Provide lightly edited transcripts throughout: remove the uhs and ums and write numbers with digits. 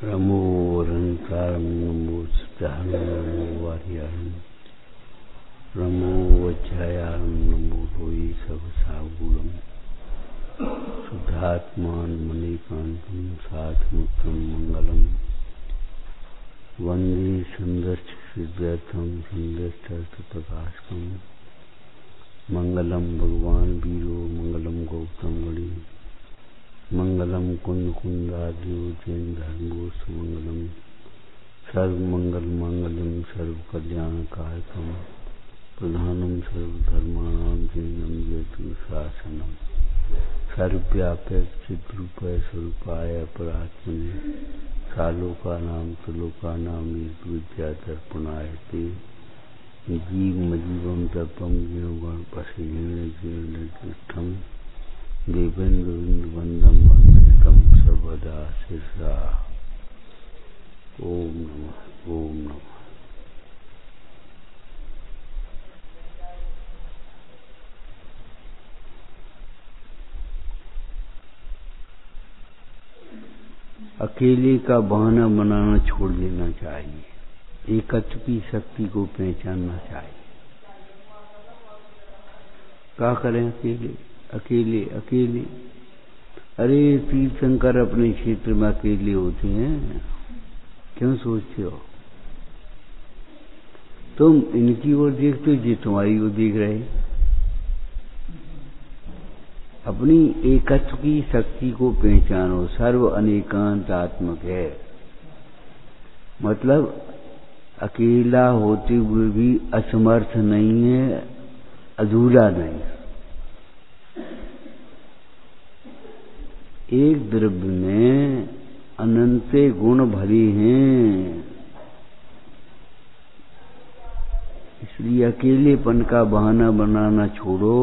रमो रंकारं नमो सिद्धारं नमो वार्यारं रमो वज्रायारं नमो रोहि सबसागुणं शुद्धात्मान मणिकांतं साधमुक्तं मंगलम वंदे संदर्शसिद्धर्थं संदर्शप्रकाशकं मंगलम भगवान वीरो मंगलम गौतम गणि मंगलम कुंद कुंदादियो जैन धर्मो सुमंगलम सर्वमंगल मांगल्यम सर्व कल्याण कारकम प्रधानम सर्वधर्माणां जैनम जयतु शासनम सर्वव्यापक चिद्रूपाय स्वरूपाय परात्मने सालोकानां तुलोकानां विद्या दर्पणायते जीवमजीवं तपं जीवगण पशुहीन जीर्णकृष्टं देवेन्द्र वंदम वंदितम सर्वदा शिरसा। ओम नमः ओम नमः। अकेले का बहाना बनाना छोड़ देना चाहिए, एकत्व की शक्ति को पहचानना चाहिए। क्या करें अकेले अकेले अकेले? अरे तीर्थंकर अपने क्षेत्र में अकेले होते हैं, क्यों सोचते हो? तुम इनकी ओर देखते हो, ये तुम्हारी ओर देख रहे। अपनी एकत्व की शक्ति को पहचानो। सर्व अनेकांतात्मक है, मतलब अकेला होते हुए भी असमर्थ नहीं है, अधूरा नहीं। एक द्रव्य में अनंत गुण भरे हैं, इसलिए अकेलेपन का बहाना बनाना छोड़ो।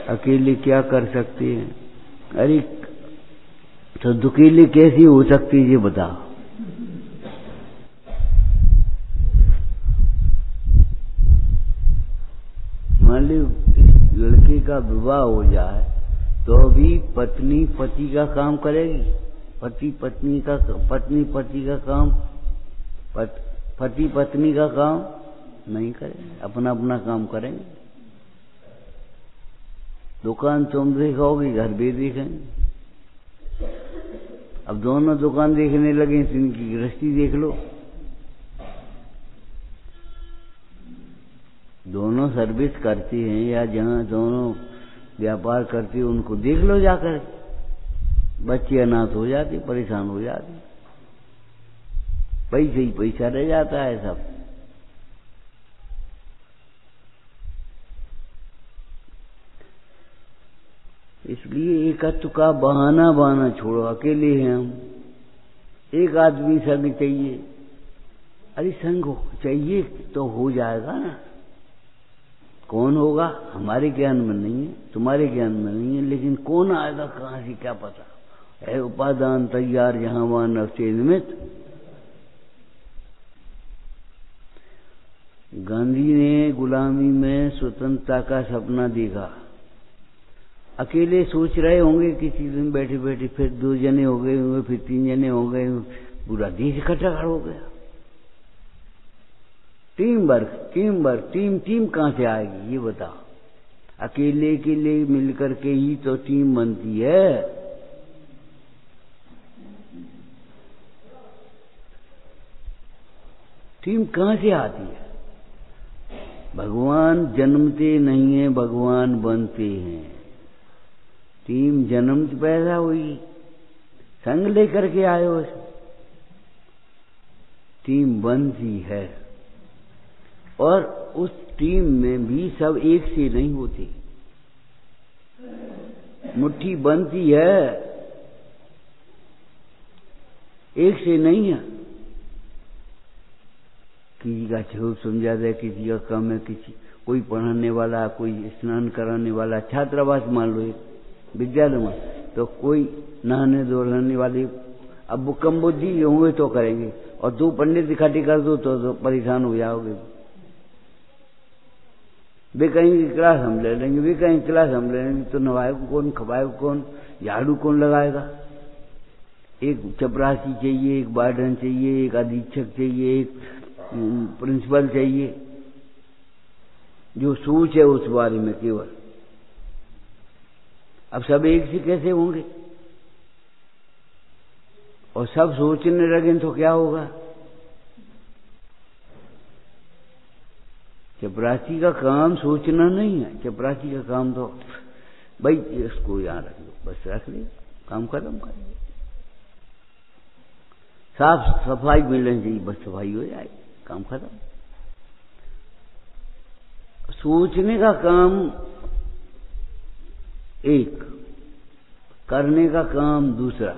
अकेले क्या कर सकते हैं? अरे तो दुकेले कैसी हो सकती है ये बता। मान लो लड़के का विवाह हो जाए तो भी पत्नी पति का काम करेगी, पति पत्नी का काम, पति पत्नी का काम नहीं करेंगे, अपना अपना काम करेंगे। दुकान तुम देखोगे, घर भी देखेंगे। अब दोनों दुकान देखने लगे, इनकी गृहस्थी देख लो। दोनों सर्विस करती हैं या जहां दोनों व्यापार करती है उनको देख लो जाकर। बच्चे अनाथ हो जाते, परेशान हो जाते, पैसे ही पैसा रह जाता है सब। इसलिए एकत्व का बहाना छोड़ो। अकेले हैं हम, एक आदमी संग चाहिए। अरे संग चाहिए तो हो जाएगा ना। कौन होगा हमारे ज्ञान में नहीं है, तुम्हारे ज्ञान में नहीं है, लेकिन कौन आएगा कहां से क्या पता है। उपादान तैयार जहां वहां नफसे निमित्त। गांधी ने गुलामी में स्वतंत्रता का सपना देखा। अकेले सोच रहे होंगे किसी दिन बैठे बैठे, फिर 2 जने हो गए होंगे, फिर 3 जने हो गए, पूरा देश इकट्ठा हो गया। टीम वर्क टीम कहां से आएगी ये बता। अकेले के लिए मिलकर के ही तो टीम बनती है। टीम कहां से आती है? भगवान जन्मते नहीं है, भगवान बनते हैं। टीम जन्म से पैदा हुई, संग लेकर के आए हो, टीम बनती है। और उस टीम में भी सब एक से नहीं होते। मुट्ठी बनती है, एक से नहीं है। किसी का छोट समझा दे, किसी का कम है, किसी कोई पढ़ाने वाला, कोई स्नान कराने वाला, छात्रावास मान लो एक विद्यालय में, तो कोई नहाने धोने वाले। अब वो कम बुद्धि होंगे तो करेंगे, और 2 पंडित इकट्ठे कर दो तो परेशान हो जाओगे। वे कहेंगे क्लास हम ले लेंगे, वे कहेंगे क्लास हम ले लेंगे, तो नवाए को कौन, खवाए को कौन, झाड़ू कौन लगाएगा? एक चपरासी चाहिए, एक वार्डन चाहिए, एक अधीक्षक चाहिए, एक प्रिंसिपल चाहिए, जो सोच है उस बारे में केवल। अब सब एक से कैसे होंगे? और सब सोचने लगे तो क्या होगा? चपरासी का काम सोचना नहीं है। चपरासी का काम तो भाई इसको यहाँ रख लो, बस रख ले, काम खत्म कर ले। साफ सफाई मिलनी चाहिए, बस सफाई हो जाए, काम खत्म। सोचने का काम एक, करने का काम दूसरा।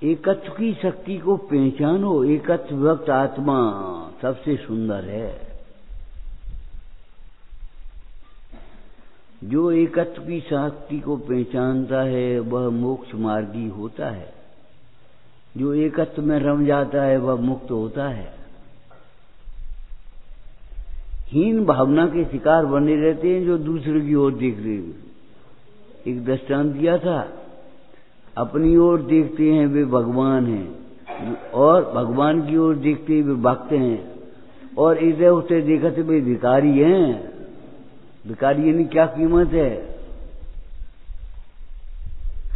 एकत्व की शक्ति को पहचानो। एकत्व विभक्त आत्मा सबसे सुंदर है। जो एकत्व की शक्ति को पहचानता है वह मोक्ष मार्गी होता है। जो एकत्व में रम जाता है वह मुक्त होता है। हीन भावना के शिकार बने रहते हैं जो दूसरे की ओर देख रहे हैं। एक दृष्टांत दिया था, अपनी ओर देखते हैं वे भगवान हैं, और भगवान की ओर देखते हैं वे भक्त हैं, और इधर उधर देखते वे भिखारी हैं। भिखारी यानी क्या कीमत है?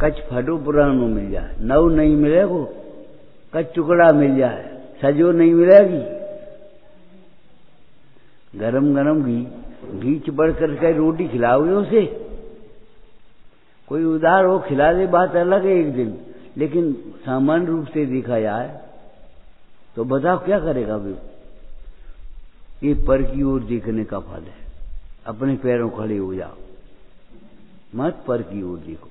कच फटो पुरानो मिल जाए, नव नहीं मिले वो, कच टुकड़ा मिल जाए, सजो नहीं मिलेगी। गरम गरम घी चिपड़ करके रोटी खिलाओगे उसे, कोई उधार हो खिला दे बात अलग है एक दिन, लेकिन सामान्य रूप से देखा जाए तो बताओ क्या करेगा वे? ये पर की ओर देखने का फल है। अपने पैरों खड़े हो जाओ, मत पर की ओर देखो।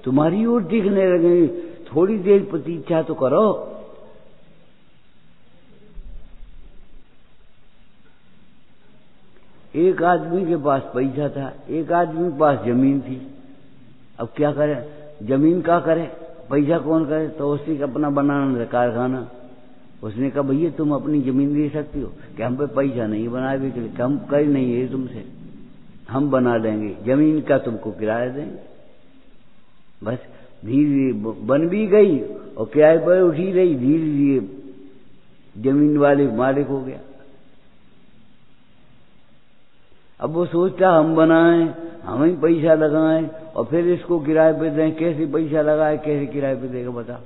तुम्हारी ओर देखने लगे, थोड़ी देर प्रतीक्षा तो करो। एक आदमी के पास पैसा था, एक आदमी के पास जमीन थी। अब क्या करे? जमीन क्या करे, पैसा कौन करे? तो उसी अपना बनाना कारखाना। उसने कहा भैया तुम अपनी जमीन दे सकती हो? कि हम पे पैसा नहीं बनाए के लिए, हम कर नहीं है तुमसे, हम बना देंगे, जमीन का तुमको किराया देंगे। बस धीरे बन भी गई और किराए पर उठी रही, धीरे धीरे जमीन वाले मालिक हो गया। अब वो सोचता हम बनाएं, हम ही पैसा लगाएं और फिर इसको किराए पे दें। कैसे पैसा लगाए, कैसे किराए पे देगा बता?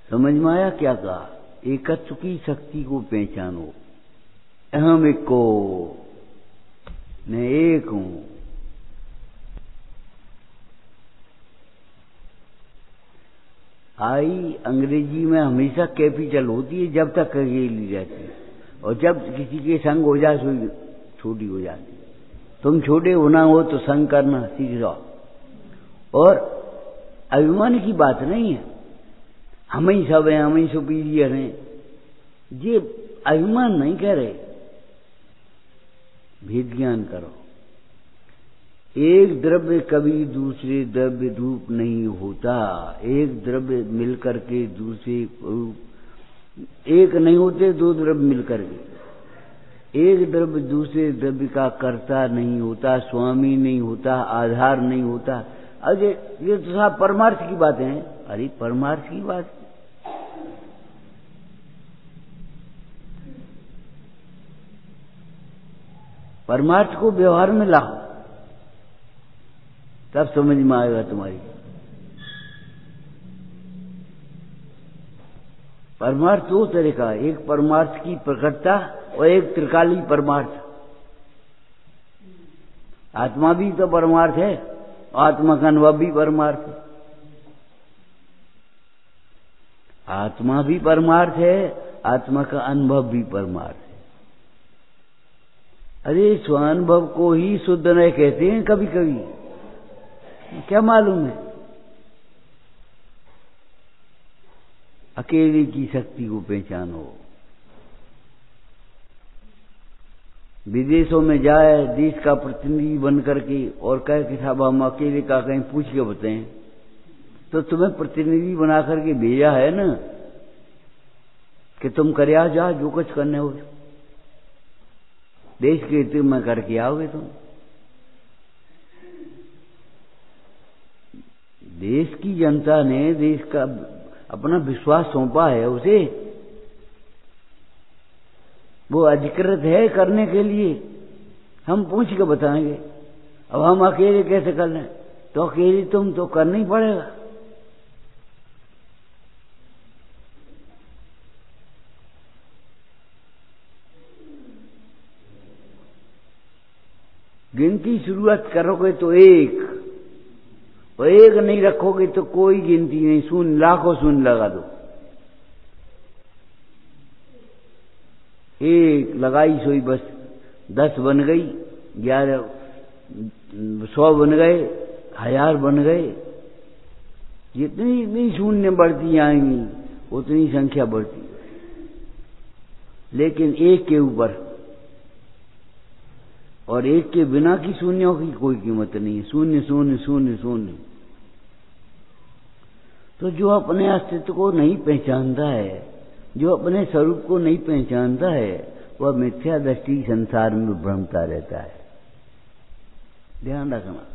समझ में आया क्या कहा? एकत्व की शक्ति को पहचानो। अहम एक को, मैं एक हूं। आई अंग्रेजी में हमेशा कैपिटल होती है जब तक अकेली रहती है, और जब किसी के संग हो जाए तो छोटी हो जाती है। तुम छोटे होना हो तो संग करना सीख जाओ। और अभिमान की बात नहीं है, हम ही सब हैं, हम ही सुपीरियर हैं, ये अभिमान नहीं कह रहे। भेद ज्ञान करो। एक द्रव्य कभी दूसरे द्रव्य रूप नहीं होता। एक द्रव्य मिलकर के दूसरे रूप, एक नहीं होते दो द्रव्य मिलकर के। एक द्रव्य दूसरे द्रव्य का कर्ता नहीं होता, स्वामी नहीं होता, आधार नहीं होता। अरे ये तो साहब परमार्थ की बातें हैं। अरे परमार्थ की बात, परमार्थ को व्यवहार में लाओ, तब समझ में आएगा तुम्हारी। परमार्थ दो तरह का, एक परमार्थ की प्रकटता और एक त्रिकाली परमार्थ। आत्मा भी तो परमार्थ है, आत्मा का अनुभव भी परमार्थ है। आत्मा भी परमार्थ है, आत्मा का अनुभव भी परमार्थ है। अरे स्वानुभव को ही शुद्ध नहीं कहते हैं कभी कभी, क्या मालूम है? अकेले की शक्ति को पहचानो। विदेशों में जाए देश का प्रतिनिधि बन करके और कहे कि साहब हम अकेले का कहीं पूछ के बताएं, तो तुम्हें प्रतिनिधि बना करके भेजा है ना, कि तुम कर आ जाओ जो कुछ करने हो, देश के हित में करके आओगे तुम। देश की जनता ने देश का अपना विश्वास सौंपा है उसे, वो अधिकृत है करने के लिए। हम पूछ के बताएंगे। अब हम अकेले कैसे कर लें? तो अकेले तुम तो करना ही पड़ेगा। गिनती शुरुआत करोगे तो एक, और एक नहीं रखोगे तो कोई गिनती नहीं, शून्य, लाखों शून्य लगा दो। एक लगाई सोई बस 10 बन गई, 11, 100 बन गए, 1000 बन गए। जितनी शून्य बढ़ती आएंगी उतनी संख्या बढ़ती। लेकिन एक के ऊपर और एक के बिना की शून्यों की कोई कीमत नहीं है। शून्य शून्य शून्य शून्य। तो जो अपने अस्तित्व को नहीं पहचानता है, जो अपने स्वरूप को नहीं पहचानता है, वह मिथ्या दृष्टि संसार में भ्रमता रहता है। ध्यान रखना।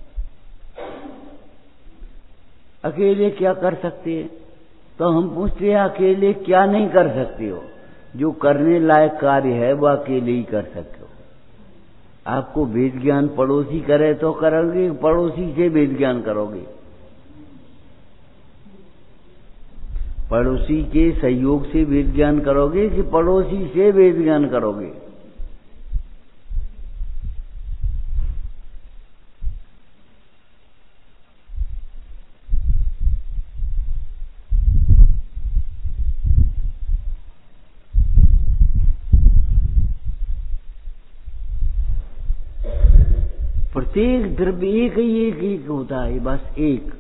अकेले क्या कर सकते हैं? तो हम पूछते हैं अकेले क्या नहीं कर सकते हो? जो करने लायक कार्य है वह अकेले ही कर सकते हो। आपको वेद ज्ञान पड़ोसी करे तो करोगे, पड़ोसी से वेद ज्ञान करोगे। पड़ोसी के सहयोग से वेद ज्ञान करोगे कि पड़ोसी से वेद ज्ञान करोगे? प्रत्येक द्रव्य एक ही होता है, बस एक।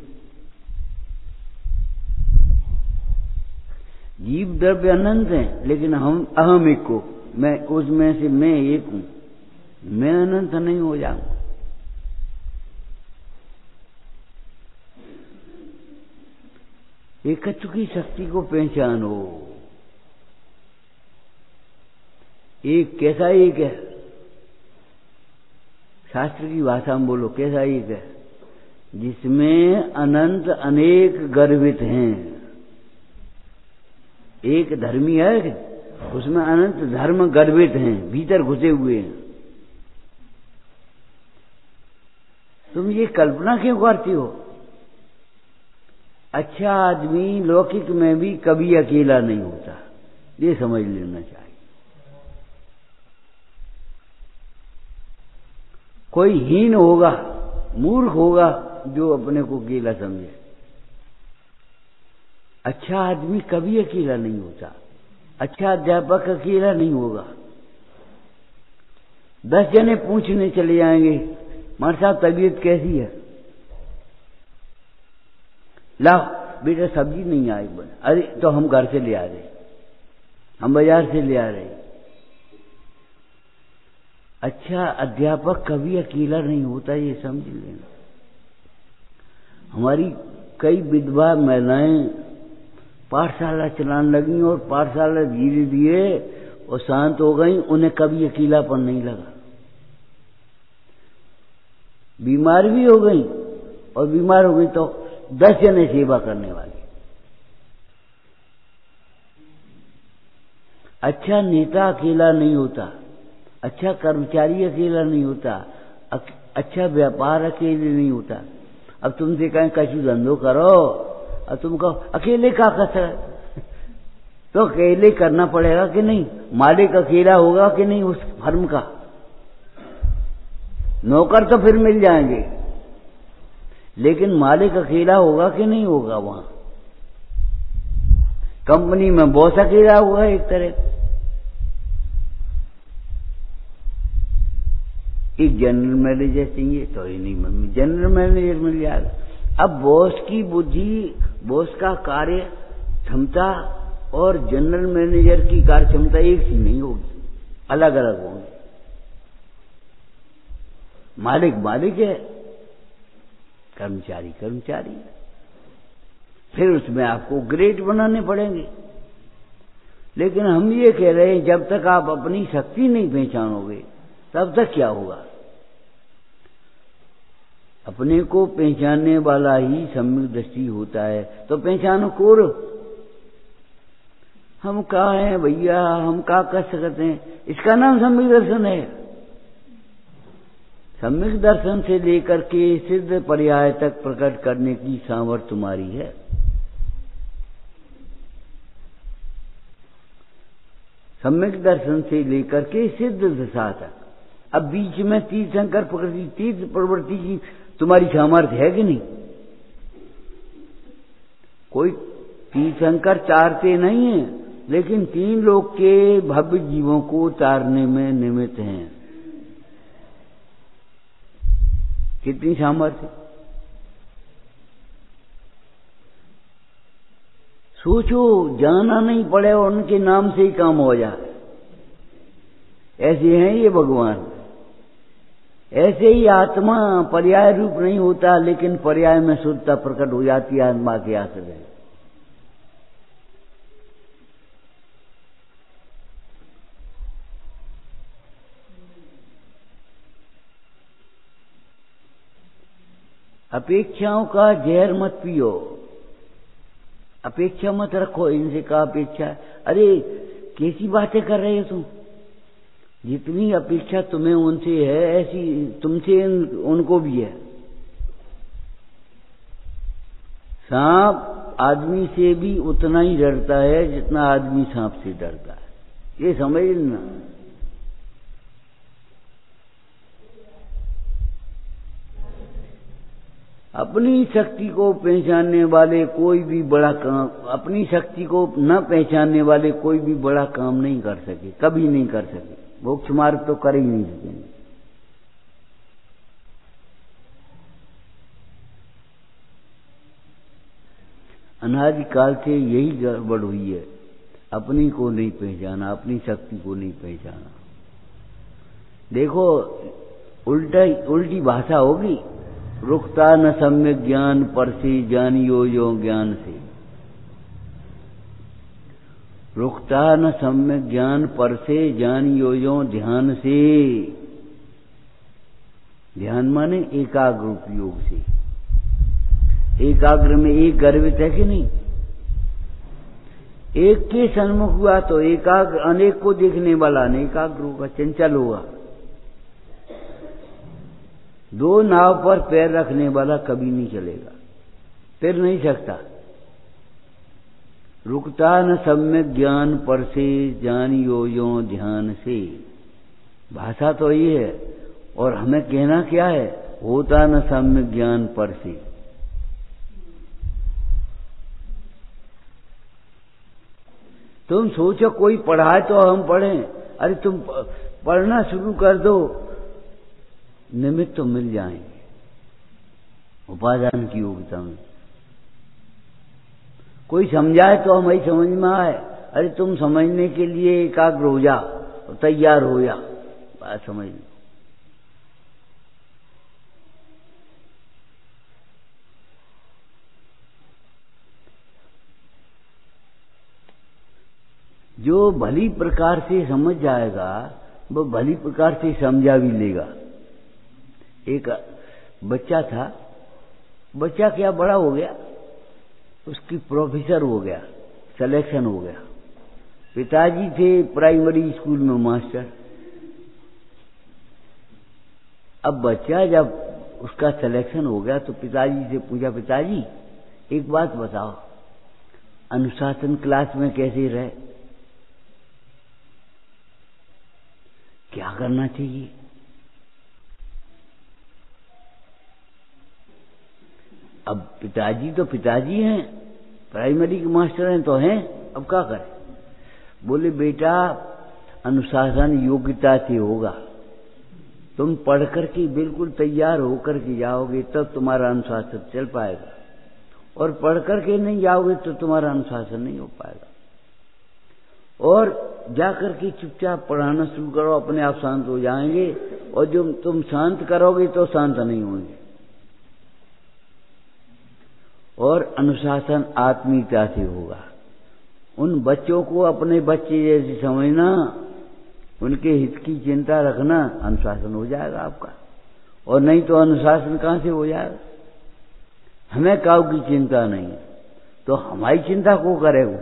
जीव द्रव्य अनंत है, लेकिन हम अहम एक को, मैं उसमें से मैं एक हूं, मैं अनंत नहीं हो जाऊंगा। एकत्व की शक्ति को पहचानो। एक कैसा एक है? शास्त्र की भाषा में बोलो, कैसा एक है? जिसमें अनंत अनेक गर्भित हैं। एक धर्मी है, उसमें अनंत धर्म गर्भित हैं, भीतर घुसे हुए हैं। तुम ये कल्पना क्यों करती हो? अच्छा आदमी लौकिक में भी कभी अकेला नहीं होता, ये समझ लेना चाहिए। कोई हीन होगा, मूर्ख होगा जो अपने को अकेला समझे। अच्छा आदमी कभी अकेला नहीं होता। अच्छा अध्यापक अकेला नहीं होगा। 10 जने पूछने चले जाएंगे, मार साहब तबीयत कैसी है? लाओ बेटा सब्जी नहीं आई। अरे तो हम घर से ले आ रहे, हम बाजार से ले आ रहे। अच्छा अध्यापक कभी अकेला नहीं होता, ये समझ लेना। हमारी कई विधवा महिलाएं पाठशाला चलाने लगी और पाठशाला धीरे धीरे और शांत हो गई, उन्हें कभी अकेलापन नहीं लगा। बीमार भी हो गई, और बीमार हो गई तो 10 जने सेवा करने वाले। अच्छा नेता अकेला नहीं होता, अच्छा कर्मचारी अकेला नहीं होता, अच्छा व्यापार अकेले नहीं होता। अब तुमसे कहें कछु धंधो करो, अब तुम कहो अकेले क्या कर सकते, तो अकेले करना पड़ेगा कि नहीं? मालिक अकेला होगा कि नहीं उस फर्म का? नौकर तो फिर मिल जाएंगे, लेकिन मालिक अकेला होगा कि नहीं होगा? वहां कंपनी में बॉस अकेला होगा एक तरह। एक जनरल मैनेजर चाहिए तो ही नहीं जनरल मैनेजर मिल जाएगा। अब बॉस की बुद्धि, बॉस का कार्य क्षमता और जनरल मैनेजर की कार्य क्षमता एक सी नहीं होगी, अलग अलग होगी। मालिक मालिक है, कर्मचारी कर्मचारी है। फिर उसमें आपको ग्रेड बनाने पड़ेंगे। लेकिन हम ये कह रहे हैं जब तक आप अपनी शक्ति नहीं पहचानोगे तब तक क्या होगा। अपने को पहचानने वाला ही सम्यक दृष्टि होता है। तो पहचानो कौन, हम क्या हैं भैया, हम क्या कर सकते हैं, इसका नाम सम्यक दर्शन है। सम्यक दर्शन से लेकर के सिद्ध पर्याय तक प्रकट करने की सामर्थ्य तुम्हारी है। सम्यक दर्शन से लेकर के सिद्ध दशा तक। अब बीच में तीर्थंकर प्रकृति तीर्थ प्रवृत्ति की तुम्हारी सामर्थ्य है कि नहीं। कोई तीर्थंकर तारते नहीं है, लेकिन 3 लोक के भव्य जीवों को तारने में निमित्त हैं। कितनी सामर्थ्य। सोचो, जाना नहीं पड़े और उनके नाम से ही काम हो जाए। ऐसे हैं ये भगवान। ऐसे ही आत्मा पर्याय रूप नहीं होता, लेकिन पर्याय में शुद्धता प्रकट हो जाती है आत्मा के आश्रय। अपेक्षाओं का जहर मत पियो, अपेक्षा मत रखो। इनसे का अपेक्षा, अरे कैसी बातें कर रहे हो तुम। जितनी अपेक्षा तुम्हें उनसे है ऐसी तुमसे उनको भी है। सांप आदमी से भी उतना ही डरता है जितना आदमी सांप से डरता है, ये समझ लेना। अपनी शक्ति को पहचानने वाले कोई भी बड़ा काम, अपनी शक्ति को न पहचानने वाले कोई भी बड़ा काम नहीं कर सके, कभी नहीं कर सके। मोक्ष मार्ग तो कर ही नहीं सकेंगे। अनादिकाल से यही गड़बड़ हुई है, अपनी को नहीं पहचाना, अपनी शक्ति को नहीं पहचाना। देखो उल्टी भाषा होगी, रुकता न सम्यक ज्ञान पर से जानियो यो ज्ञान से। रुकता न सम्यक ज्ञान पर से जानियो यो ध्यान से। ध्यान माने एकाग्र उपयोग से। एकाग्र में एक गर्वित है कि नहीं। एक के सन्मुख हुआ तो एकाग्र, अनेक को देखने वाला अनेकाग्र होगा, चंचल होगा। 2 नाव पर पैर रखने वाला कभी नहीं चलेगा, फिर नहीं सकता। रुकता न सम्यक ज्ञान पर से जानियो यो ध्यान से। भाषा तो ये है, और हमें कहना क्या है, होता न सम्यक ज्ञान पर से। तुम सोचो कोई पढ़ाए तो हम पढ़ें, अरे तुम पढ़ना शुरू कर दो, निमित्त तो मिल जाएंगे उपादान की योग्यता में। कोई समझाए तो हमें समझ में आए, अरे तुम समझने के लिए एकाग्र हो जा, तैयार हो जा, बात समझ लो। जो भली प्रकार से समझ जाएगा वो भली प्रकार से समझा भी लेगा। एक बच्चा था, बच्चा क्या बड़ा हो गया, उसकी प्रोफेसर हो गया, सिलेक्शन हो गया। पिताजी थे प्राइमरी स्कूल में मास्टर। अब बच्चा जब उसका सिलेक्शन हो गया तो पिताजी से पूछा, पिताजी एक बात बताओ, अनुशासन क्लास में कैसे रहे, क्या करना चाहिए। अब पिताजी तो पिताजी हैं, प्राइमरी के मास्टर हैं तो हैं, अब क्या करें। बोले बेटा अनुशासन योग्यता से होगा, तुम पढ़ करके बिल्कुल तैयार होकर के जाओगे तब तुम्हारा अनुशासन चल पाएगा, और पढ़ करके नहीं जाओगे तो तुम्हारा अनुशासन नहीं हो पाएगा। और जाकर के चुपचाप पढ़ाना शुरू करो, अपने आप शांत हो जाएंगे, और जो तुम शांत करोगे तो शांत नहीं होंगे। और अनुशासन आत्मीयता से होगा, उन बच्चों को अपने बच्चे जैसे समझना, उनके हित की चिंता रखना, अनुशासन हो जाएगा आपका। और नहीं तो अनुशासन कहां से हो जाएगा? हमें काऊ की चिंता नहीं है तो हमारी चिंता को करे वो?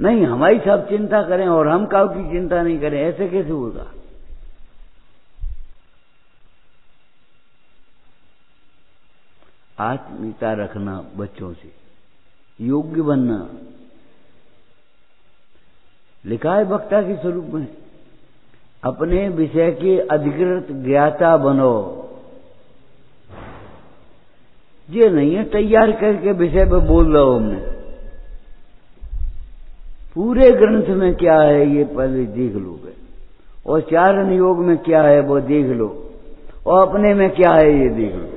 नहीं, हमारी सब चिंता करें और हम काऊ की चिंता नहीं करें, ऐसे कैसे होगा? आत्मीयता रखना बच्चों से, योग्य बनना। लिखा है वक्ता के स्वरूप में, अपने विषय के अधिकृत ज्ञाता बनो। ये नहीं है तैयार करके विषय पे बोल रहा हूं हमने। पूरे ग्रंथ में क्या है ये पहले देख लोगे, और चार अनुयोग में क्या है वो देख लो, और अपने में क्या है ये देख लो।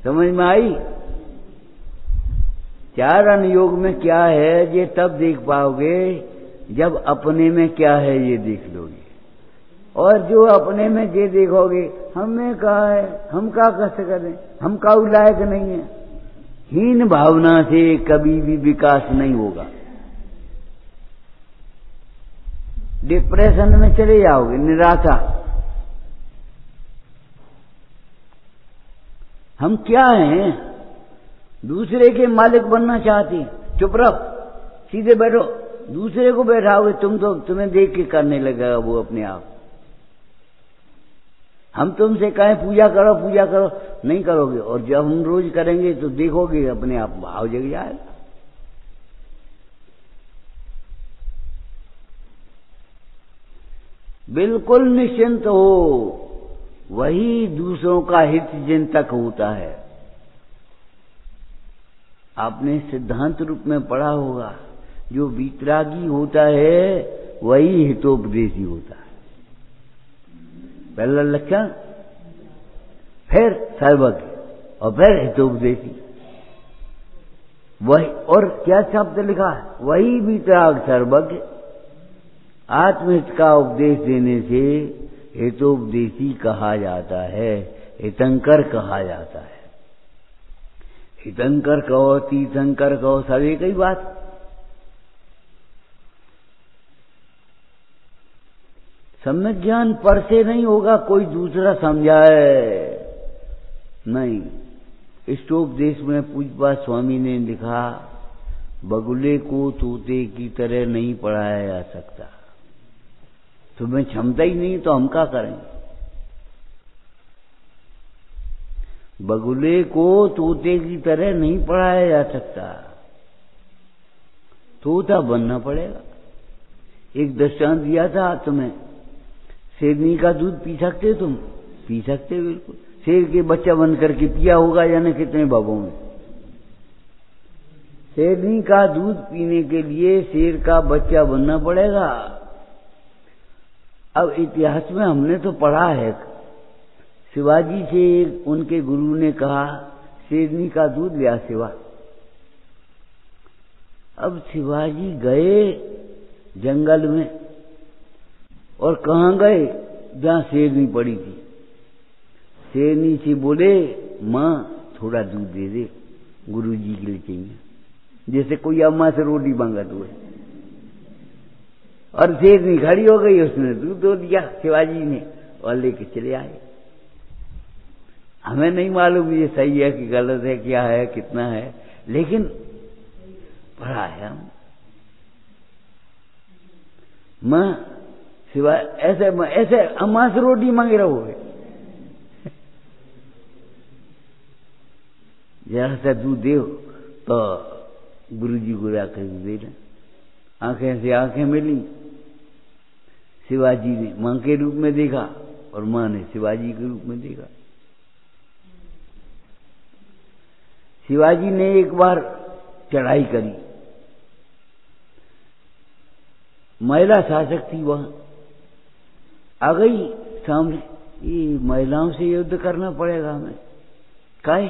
समझ में आई? चार अनुयोग में क्या है ये तब देख पाओगे जब अपने में क्या है ये देख लोगे। और जो अपने में ये देखोगे हमें कहा है, हम क्या कष्ट करें, हम का लायक नहीं है, हीन भावना से कभी भी विकास नहीं होगा। डिप्रेशन में चले जाओगे, निराशा। हम क्या हैं? दूसरे के मालिक बनना चाहते हैं। चुप रहो, सीधे बैठो। दूसरे को बैठाओगे तुम तो तुम्हें देख के करने लगेगा वो अपने आप। हम तुमसे कहें पूजा करो पूजा करो, नहीं करोगे, और जब हम रोज करेंगे तो देखोगे अपने आप भाव जग जाएगा। बिल्कुल निश्चिंत हो, वही दूसरों का हित चिंतक होता है। आपने सिद्धांत रूप में पढ़ा होगा, जो वीतरागी होता है वही हितोपदेशी होता है। पहला लक्षण, फिर सर्वज्ञ, और फिर हितोपदेशी। वही, और क्या शब्द लिखा है? वही वीतराग सर्वज्ञ। आत्महित का उपदेश देने से हितोपदेशी कहा जाता है, हितंकर कहा जाता है। हितंकर कहो, तीर्थंकर कहो, सब एक ही बात। सम्यक ज्ञान पर से नहीं होगा, कोई दूसरा समझाए नहीं। इष्टोपदेश में पूज्यपाद स्वामी ने लिखा, बगुले को तोते की तरह नहीं पढ़ाया जा सकता। तुम्हें क्षमता ही नहीं तो हम क्या करें? बगुले को तोते की तरह नहीं पढ़ाया जा सकता, तोता बनना पड़ेगा। एक दृष्टांत दिया था तुम्हें, शेरनी का दूध पी सकते तुम? पी सकते बिल्कुल। शेर के बच्चा बन करके पिया होगा जाने कितने बाबों में। शेरनी का दूध पीने के लिए शेर का बच्चा बनना पड़ेगा। अब इतिहास में हमने तो पढ़ा है, शिवाजी से उनके गुरु ने कहा शेरनी का दूध लिया शिवा। अब शिवाजी गए जंगल में, और कहाँ गए? जहां शेरनी पड़ी थी। शेरनी से बोले, माँ थोड़ा दूध दे दे, गुरु जी के लिए चाहिए। जैसे कोई अम्मा से रोटी मांगत हुए। और शेरनी खड़ी हो गई, उसने दूध दो दिया शिवाजी ने, और लेके चले आए। हमें नहीं मालूम ये सही है कि गलत है, क्या है, कितना है, लेकिन पढ़ा है हम। मां सिवाय ऐसे ऐसे अम्मा से रोटी मांगे रहोगे, जरा सा दूध दे तो गुरु जी को आकर दे दें। आंखें से आंखें मिली, शिवाजी ने मां के रूप में देखा और मां ने शिवाजी के रूप में देखा। शिवाजी ने एक बार चढ़ाई करी, महिला शासक थी, वहां आ गई सामने, ये महिलाओं से युद्ध करना पड़ेगा हमें। काहे?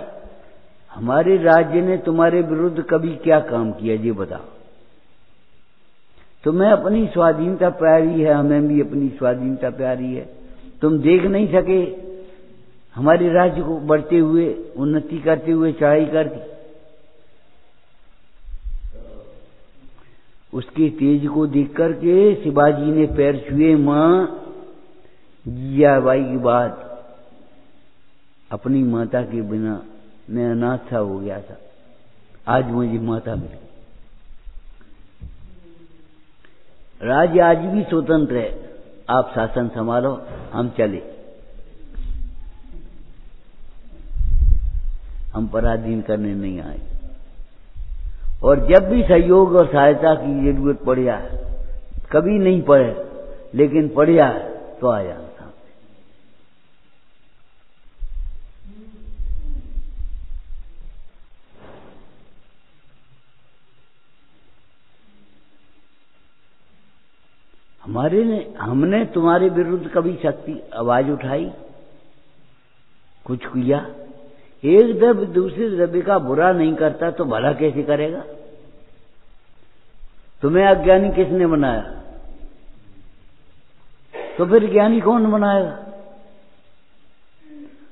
हमारे राज्य ने तुम्हारे विरुद्ध कभी क्या काम किया ये बताओ। तुम्हें अपनी स्वाधीनता प्यारी है, हमें भी अपनी स्वाधीनता प्यारी है। तुम देख नहीं सके हमारे राज्य को बढ़ते हुए, उन्नति करते हुए, चढ़ाई करती। उसके तेज को देख करके शिवाजी ने पैर छुए। मां जियाबाई की बात, अपनी माता के बिना मैं अनाथ सा हो गया था, आज मुझे माता मिली। राज्य आज भी स्वतंत्र है, आप शासन संभालो, हम चले, हम पराधीन करने नहीं आए। और जब भी सहयोग और सहायता की जरूरत पड़े, कभी नहीं पड़े लेकिन पड़े तो आ जाना। हमने तुम्हारे विरुद्ध कभी शक्ति आवाज उठाई, कुछ किया? एक द्रव्य दूसरे द्रव्य का बुरा नहीं करता तो भला कैसे करेगा? तुम्हें अज्ञानी किसने बनाया? तो फिर ज्ञानी कौन बनाएगा?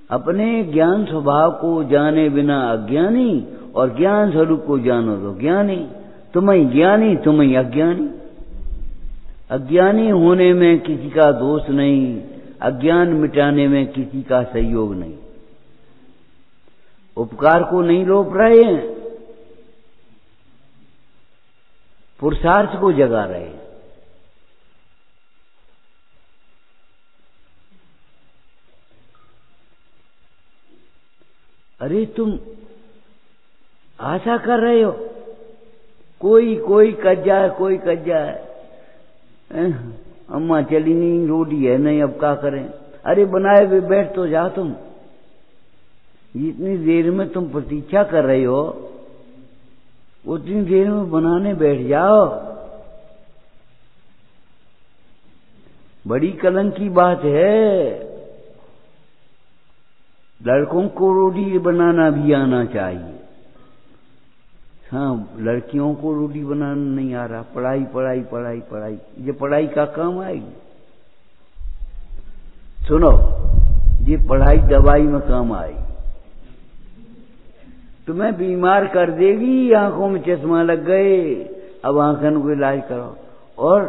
अपने ज्ञान स्वभाव को जाने बिना अज्ञानी, और ज्ञान स्वरूप को जानो तो ज्ञानी। तुम्हें ज्ञानी, तुम्हें अज्ञानी। अज्ञानी होने में किसी का दोष नहीं, अज्ञान मिटाने में किसी का सहयोग नहीं। उपकार को नहीं रोक रहे हैं, पुरुषार्थ को जगा रहे हैं। अरे तुम आशा कर रहे हो कोई कट जाए, कोई कट जाए। अम्मा चली नहीं, रोटी है नहीं, अब क्या करें? अरे बनाए हुए बैठ तो जा तुम। जितनी देर में तुम प्रतीक्षा कर रहे हो उतनी देर में बनाने बैठ जाओ। बड़ी कलंक की बात है। लड़कों को रोटी बनाना भी आना चाहिए। हाँ, लड़कियों को रोटी बनाना नहीं आ रहा। पढ़ाई पढ़ाई पढ़ाई पढ़ाई, ये पढ़ाई का काम आएगी? सुनो, ये पढ़ाई दवाई में काम आएगी। तुम्हें बीमार कर देगी, आंखों में चश्मा लग गए, अब आंखों को इलाज करो। और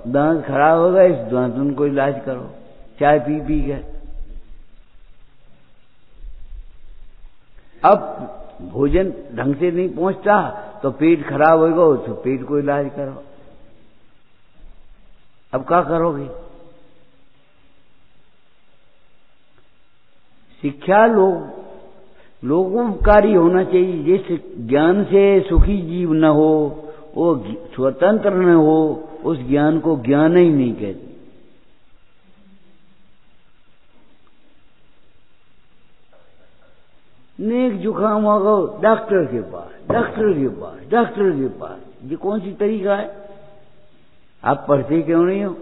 दांत खराब हो गए, इस दांतों को इलाज करो, चाय पी पी के। अब भोजन ढंग से नहीं पहुंचता तो पेट खराब होगा, तो पेट को इलाज करो। अब क्या करोगे? शिक्षा लोगोपकारी होना चाहिए। जिस ज्ञान से सुखी जीव न हो, वो स्वतंत्र न हो, उस ज्ञान को ज्ञान ही नहीं कहते। नेक जुकाम होगा, डॉक्टर के पास, डॉक्टर के पास, डॉक्टर के पास। ये कौन सी तरीका है? आप पढ़ते क्यों नहीं हो?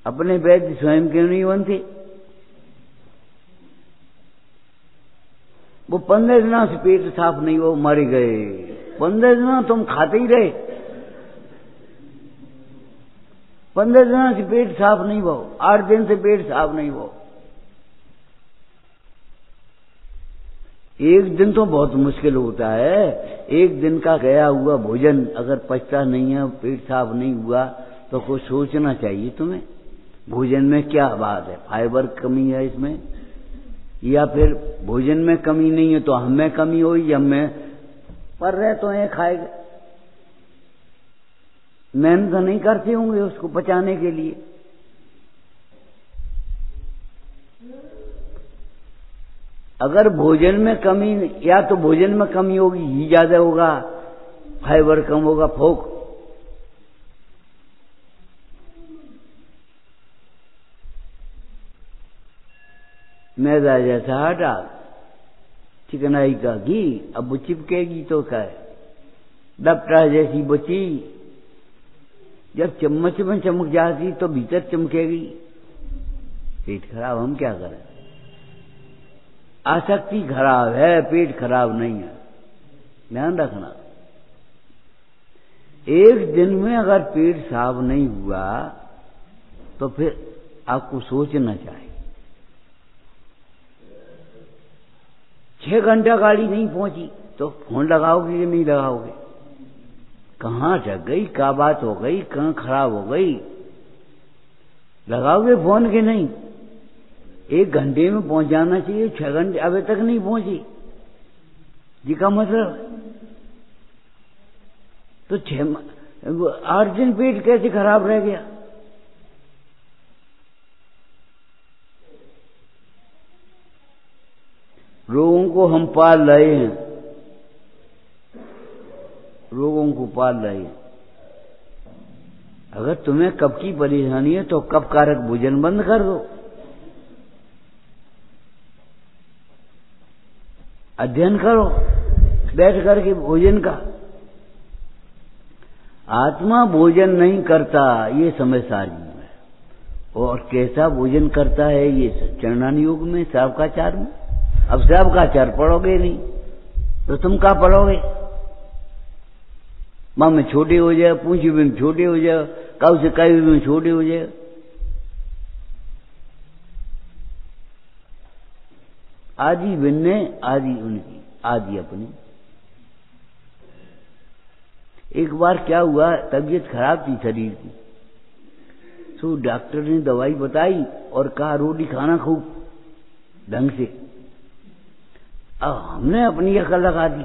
अपने वैद्य स्वयं क्यों नहीं बनते? वो 15 दिनों से पेट साफ नहीं हो, मर गए। 15 दिनों तुम खाते ही रहे, 15 दिनों से पेट साफ नहीं हो, 8 दिन से पेट साफ नहीं हो। एक दिन तो बहुत मुश्किल होता है। एक दिन का गया हुआ भोजन अगर पचता नहीं है, पेट साफ नहीं हुआ, तो कुछ सोचना चाहिए तुम्हें। भोजन में क्या बात है? फाइबर कमी है इसमें, या फिर भोजन में कमी नहीं है तो हम में कमी हुई? हम में पर रहे तो ये खाएगा, मेहनत नहीं करते होंगे उसको पचाने के लिए। अगर भोजन में कमी, या तो भोजन में कमी होगी, घी ज्यादा होगा, फाइबर कम होगा, फोक। मैदा जैसा आटा, चिकनाई का घी, अब वो चिपकेगी तो क्या है? डपटा जैसी बची, जब चम्मच में चमक जाती तो भीतर चमकेगी। पेट खराब, हम क्या करें? आसक्ति खराब है, पेट खराब नहीं है, ध्यान रखना। एक दिन में अगर पेट साफ नहीं हुआ तो फिर आपको सोचना चाहिए। 6 घंटा गाड़ी नहीं पहुंची तो फोन लगाओगे कि नहीं लगाओगे? कहाँ जग गई, क्या बात हो गई, कहाँ खराब हो गई? लगाओगे फोन के नहीं? 1 घंटे में पहुंच जाना चाहिए, 6 घंटे अभी तक नहीं पहुंची जी का मतलब। तो 8 दिन पेट कैसे खराब रह गया? रोगों को हम पाल रहे हैं, रोगों को पाल रहे हैं। अगर तुम्हें कब की परेशानी है तो कब कारक भोजन बंद कर दो, अध्ययन करो बैठ करके भोजन का। आत्मा भोजन नहीं करता, ये समझदारी है। और कैसा भोजन करता है ये चरणान योग में, शावकाचार में। अब शावकाचार पढ़ोगे नहीं तो तुम क्या पढ़ोगे? माँ में छोटे हो जाए, पूंछी में छोटे हो जाए, काऊ से काई में छोटे हो जाए। आदि भिन्न, आदि उनकी, आदि अपनी। एक बार क्या हुआ, तबीयत खराब थी शरीर की, तो डॉक्टर ने दवाई बताई और कहा रोटी खाना खूब ढंग से। अब हमने अपनी अकल लगा दी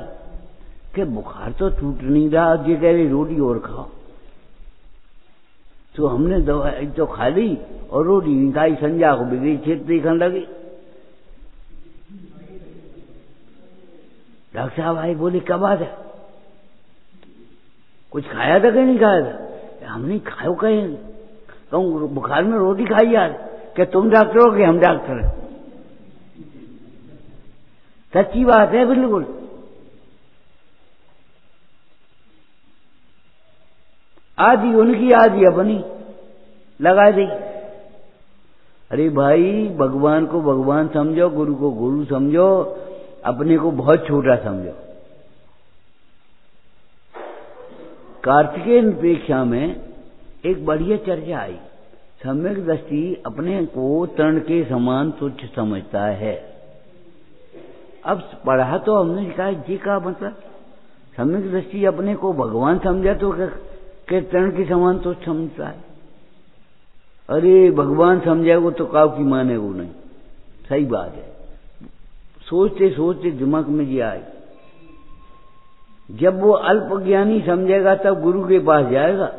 कि बुखार तो छूट नहीं रहा, ये कह रही रोटी और खाओ। तो हमने दवाई तो खा ली और रोटी नहीं खाई। संध्या को बिगड़ी छेद देखने लगी। डॉक्टर साहब आए, बोले क्या बात है, कुछ खाया था कि नहीं खाया था? हम नहीं खाओ कहीं, कहूँ बुखार में रोटी खाई यार। क्या तुम डॉक्टर हो कि हम डॉक्टर हैं? सच्ची बात है बिल्कुल। आदि उनकी, आदि अपनी लगा दी। अरे भाई, भगवान को भगवान समझो, गुरु को गुरु समझो, अपने को बहुत छोटा समझो। कार्तिकेय प्रेक्षा में एक बढ़िया चर्चा आई। सम्यक दृष्टि अपने को तृण के समान तुच्छ समझता है। अब पढ़ा तो हमने कहा जी का मतलब, सम्यक दृष्टि अपने को भगवान समझा तो के तृण के समान तुच्छ समझता है। अरे भगवान समझेगा तो काव की मानेगा नहीं। सही बात है। सोचते सोचते दिमाग में ये आए, जब वो अल्प ज्ञानी समझेगा तब गुरु के पास जाएगा,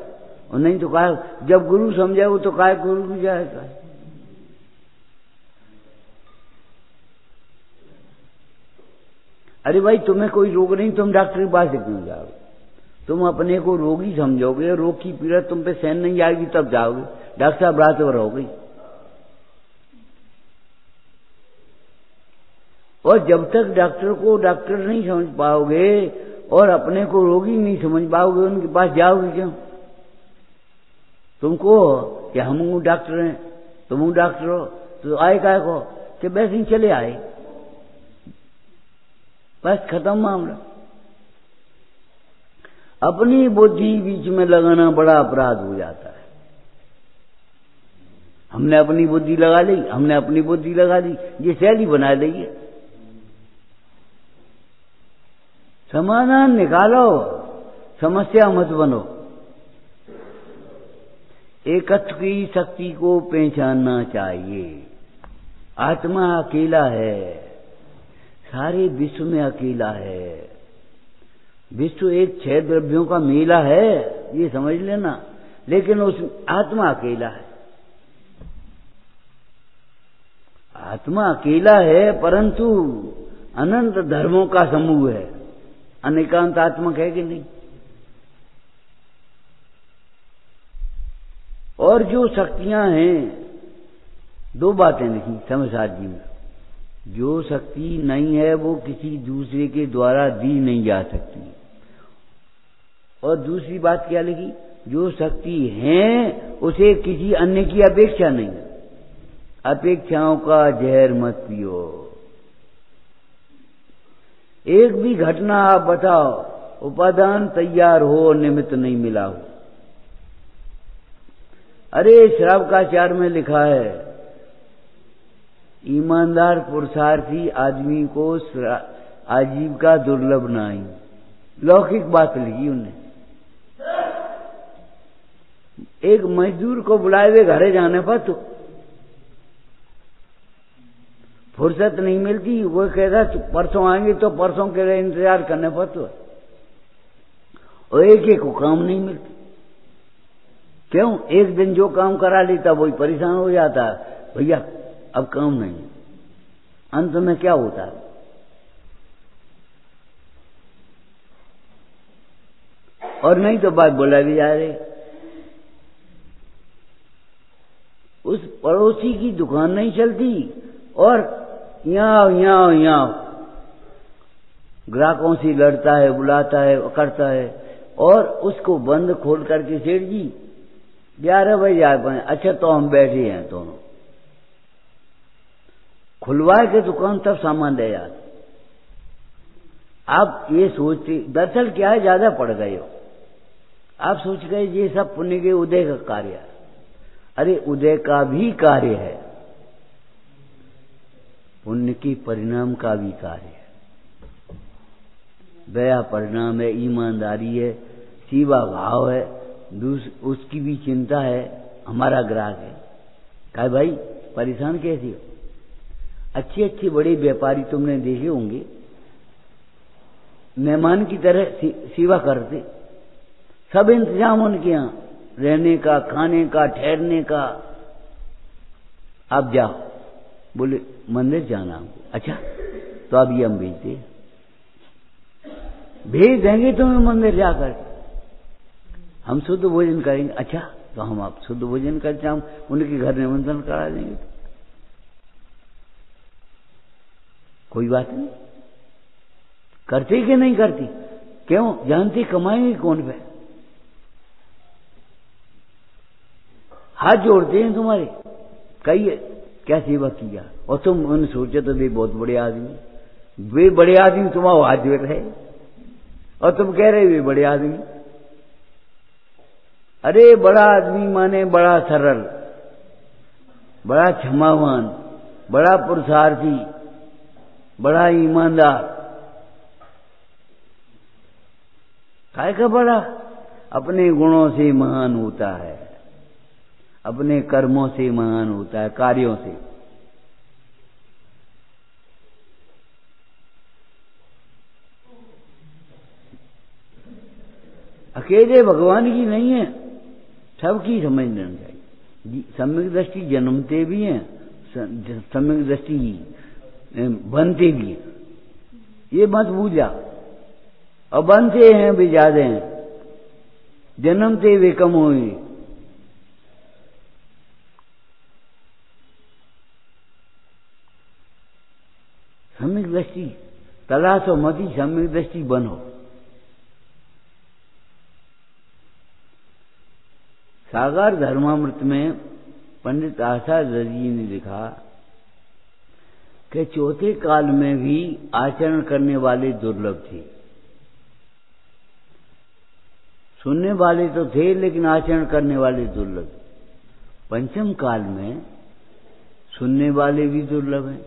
और नहीं तो कहा जब गुरु समझेगा तो कहा गुरु को जाएगा। अरे भाई, तुम्हें कोई रोग नहीं, तुम डॉक्टर के पास क्यों जाओगे? तुम अपने को रोगी समझोगे, रोग की पीड़ा तुम पे सहन नहीं आएगी तब जाओगे। डॉक्टर साहब रात भर हो गई। और जब तक डॉक्टर को डॉक्टर नहीं समझ पाओगे और अपने को रोगी नहीं समझ पाओगे, उनके पास जाओगे क्यों? तुमको कि हम डॉक्टर हैं, तुम डॉक्टर हो, तो आए काय को कि वैसे ही चले आए, बस खत्म मामला। अपनी बुद्धि बीच में लगाना बड़ा अपराध हो जाता है। हमने अपनी बुद्धि लगा ली, हमने अपनी बुद्धि लगा दी, ये शैली बना ली है। समाधान निकालो, समस्या मत बनो। एकत्व की शक्ति को पहचानना चाहिए। आत्मा अकेला है, सारे विश्व में अकेला है। विश्व एक 6 द्रव्यों का मेला है, ये समझ लेना, लेकिन उस आत्मा अकेला है। आत्मा अकेला है, परंतु अनंत धर्मों का समूह है। अनेकांतात्मक है कि नहीं? और जो शक्तियां हैं, 2 बातें लिखी समझदार जी में। जो शक्ति नहीं है वो किसी दूसरे के द्वारा दी नहीं जा सकती। और दूसरी बात क्या लिखी? जो शक्ति है उसे किसी अन्य की अपेक्षा नहीं। अपेक्षाओं का जहर मत पियो। एक भी घटना आप बताओ, उपादान तैयार हो, निमित्त नहीं मिला हो। अरे श्रावकाचार में लिखा है, ईमानदार पुरुषार्थी आदमी को आजीविका दुर्लभ नहीं। लौकिक बात लिखी उन्हें। एक मजदूर को बुलाए हुए घरे जाने पर तो फुर्सत नहीं मिलती। वो कहता परसों आएंगे तो परसों के लिए इंतजार करने पर तो, और एक एक को काम नहीं मिलती। क्यों? एक दिन जो काम करा लेता वही परेशान हो जाता है, भैया अब काम नहीं। अंत में क्या होता है? और नहीं तो बात बोला भी जा रही। उस पड़ोसी की दुकान नहीं चलती और यहाँ ग्राहकों से लड़ता है, बुलाता है, करता है, और उसको बंद खोल करके सेठ जी 11 बजे आ पाए। अच्छा तो हम बैठे हैं दोनों, खुलवाए के दुकान तब सामान ले जाते। आप ये सोचते दरअसल क्या है, ज्यादा पड़ गए हो। आप सोच गए ये सब पुण्य के उदय का कार्य है। अरे उदय का भी कार्य है, पुण्य के परिणाम का भी कार्य है। दया परिणाम है, ईमानदारी है, सेवा भाव है, उसकी भी चिंता है। हमारा ग्राहक है, कहे भाई परेशान कैसे हो? अच्छे अच्छे बड़े व्यापारी तुमने देखे होंगे, मेहमान की तरह सेवा करते, सब इंतजाम उनके यहाँ, रहने का, खाने का, ठहरने का। आप जाओ, बोले मंदिर जाना हमको। अच्छा तो अब ये हम भेज देंगे तुम्हें मंदिर जाकर, हम शुद्ध भोजन करेंगे। अच्छा तो हम आप शुद्ध भोजन करते, हम उनके घर निमंत्रण करा देंगे। कोई बात नहीं, करते कि नहीं करती? क्यों? जानती कमाएंगे कौन पे? हाथ जोड़ते हैं तुम्हारे, कहिए क्या सेवा किया। और तुम उन्हें सोचे तो वे बहुत बड़े आदमी, वे बड़े आदमी तुम्हारा हाथ जोड़ रहे, और तुम कह रहे वे बड़े आदमी। अरे बड़ा आदमी माने बड़ा सरल, बड़ा क्षमावान, बड़ा पुरुषार्थी, बड़ा ईमानदार। काय का बड़ा? अपने गुणों से महान होता है, अपने कर्मों से महान होता है, कार्यों से। अकेले भगवान की नहीं है, सबकी समझना चाहिए। सम्यक दृष्टि जन्मते भी हैं, सम्यक दृष्टि बनते भी हैं, ये मत भूल जाओ। और बनते हैं भी ज्यादा हैं, जन्मते वे कम होंगे। सम्यक दृष्टि तलाशो मती, सम्यक दृष्टि बनो। सागर धर्मामृत में पंडित आचार्य जी ने लिखा कि चौथे काल में भी आचरण करने वाले दुर्लभ थे। सुनने वाले तो थे लेकिन आचरण करने वाले दुर्लभ। पंचम काल में सुनने वाले भी दुर्लभ हैं।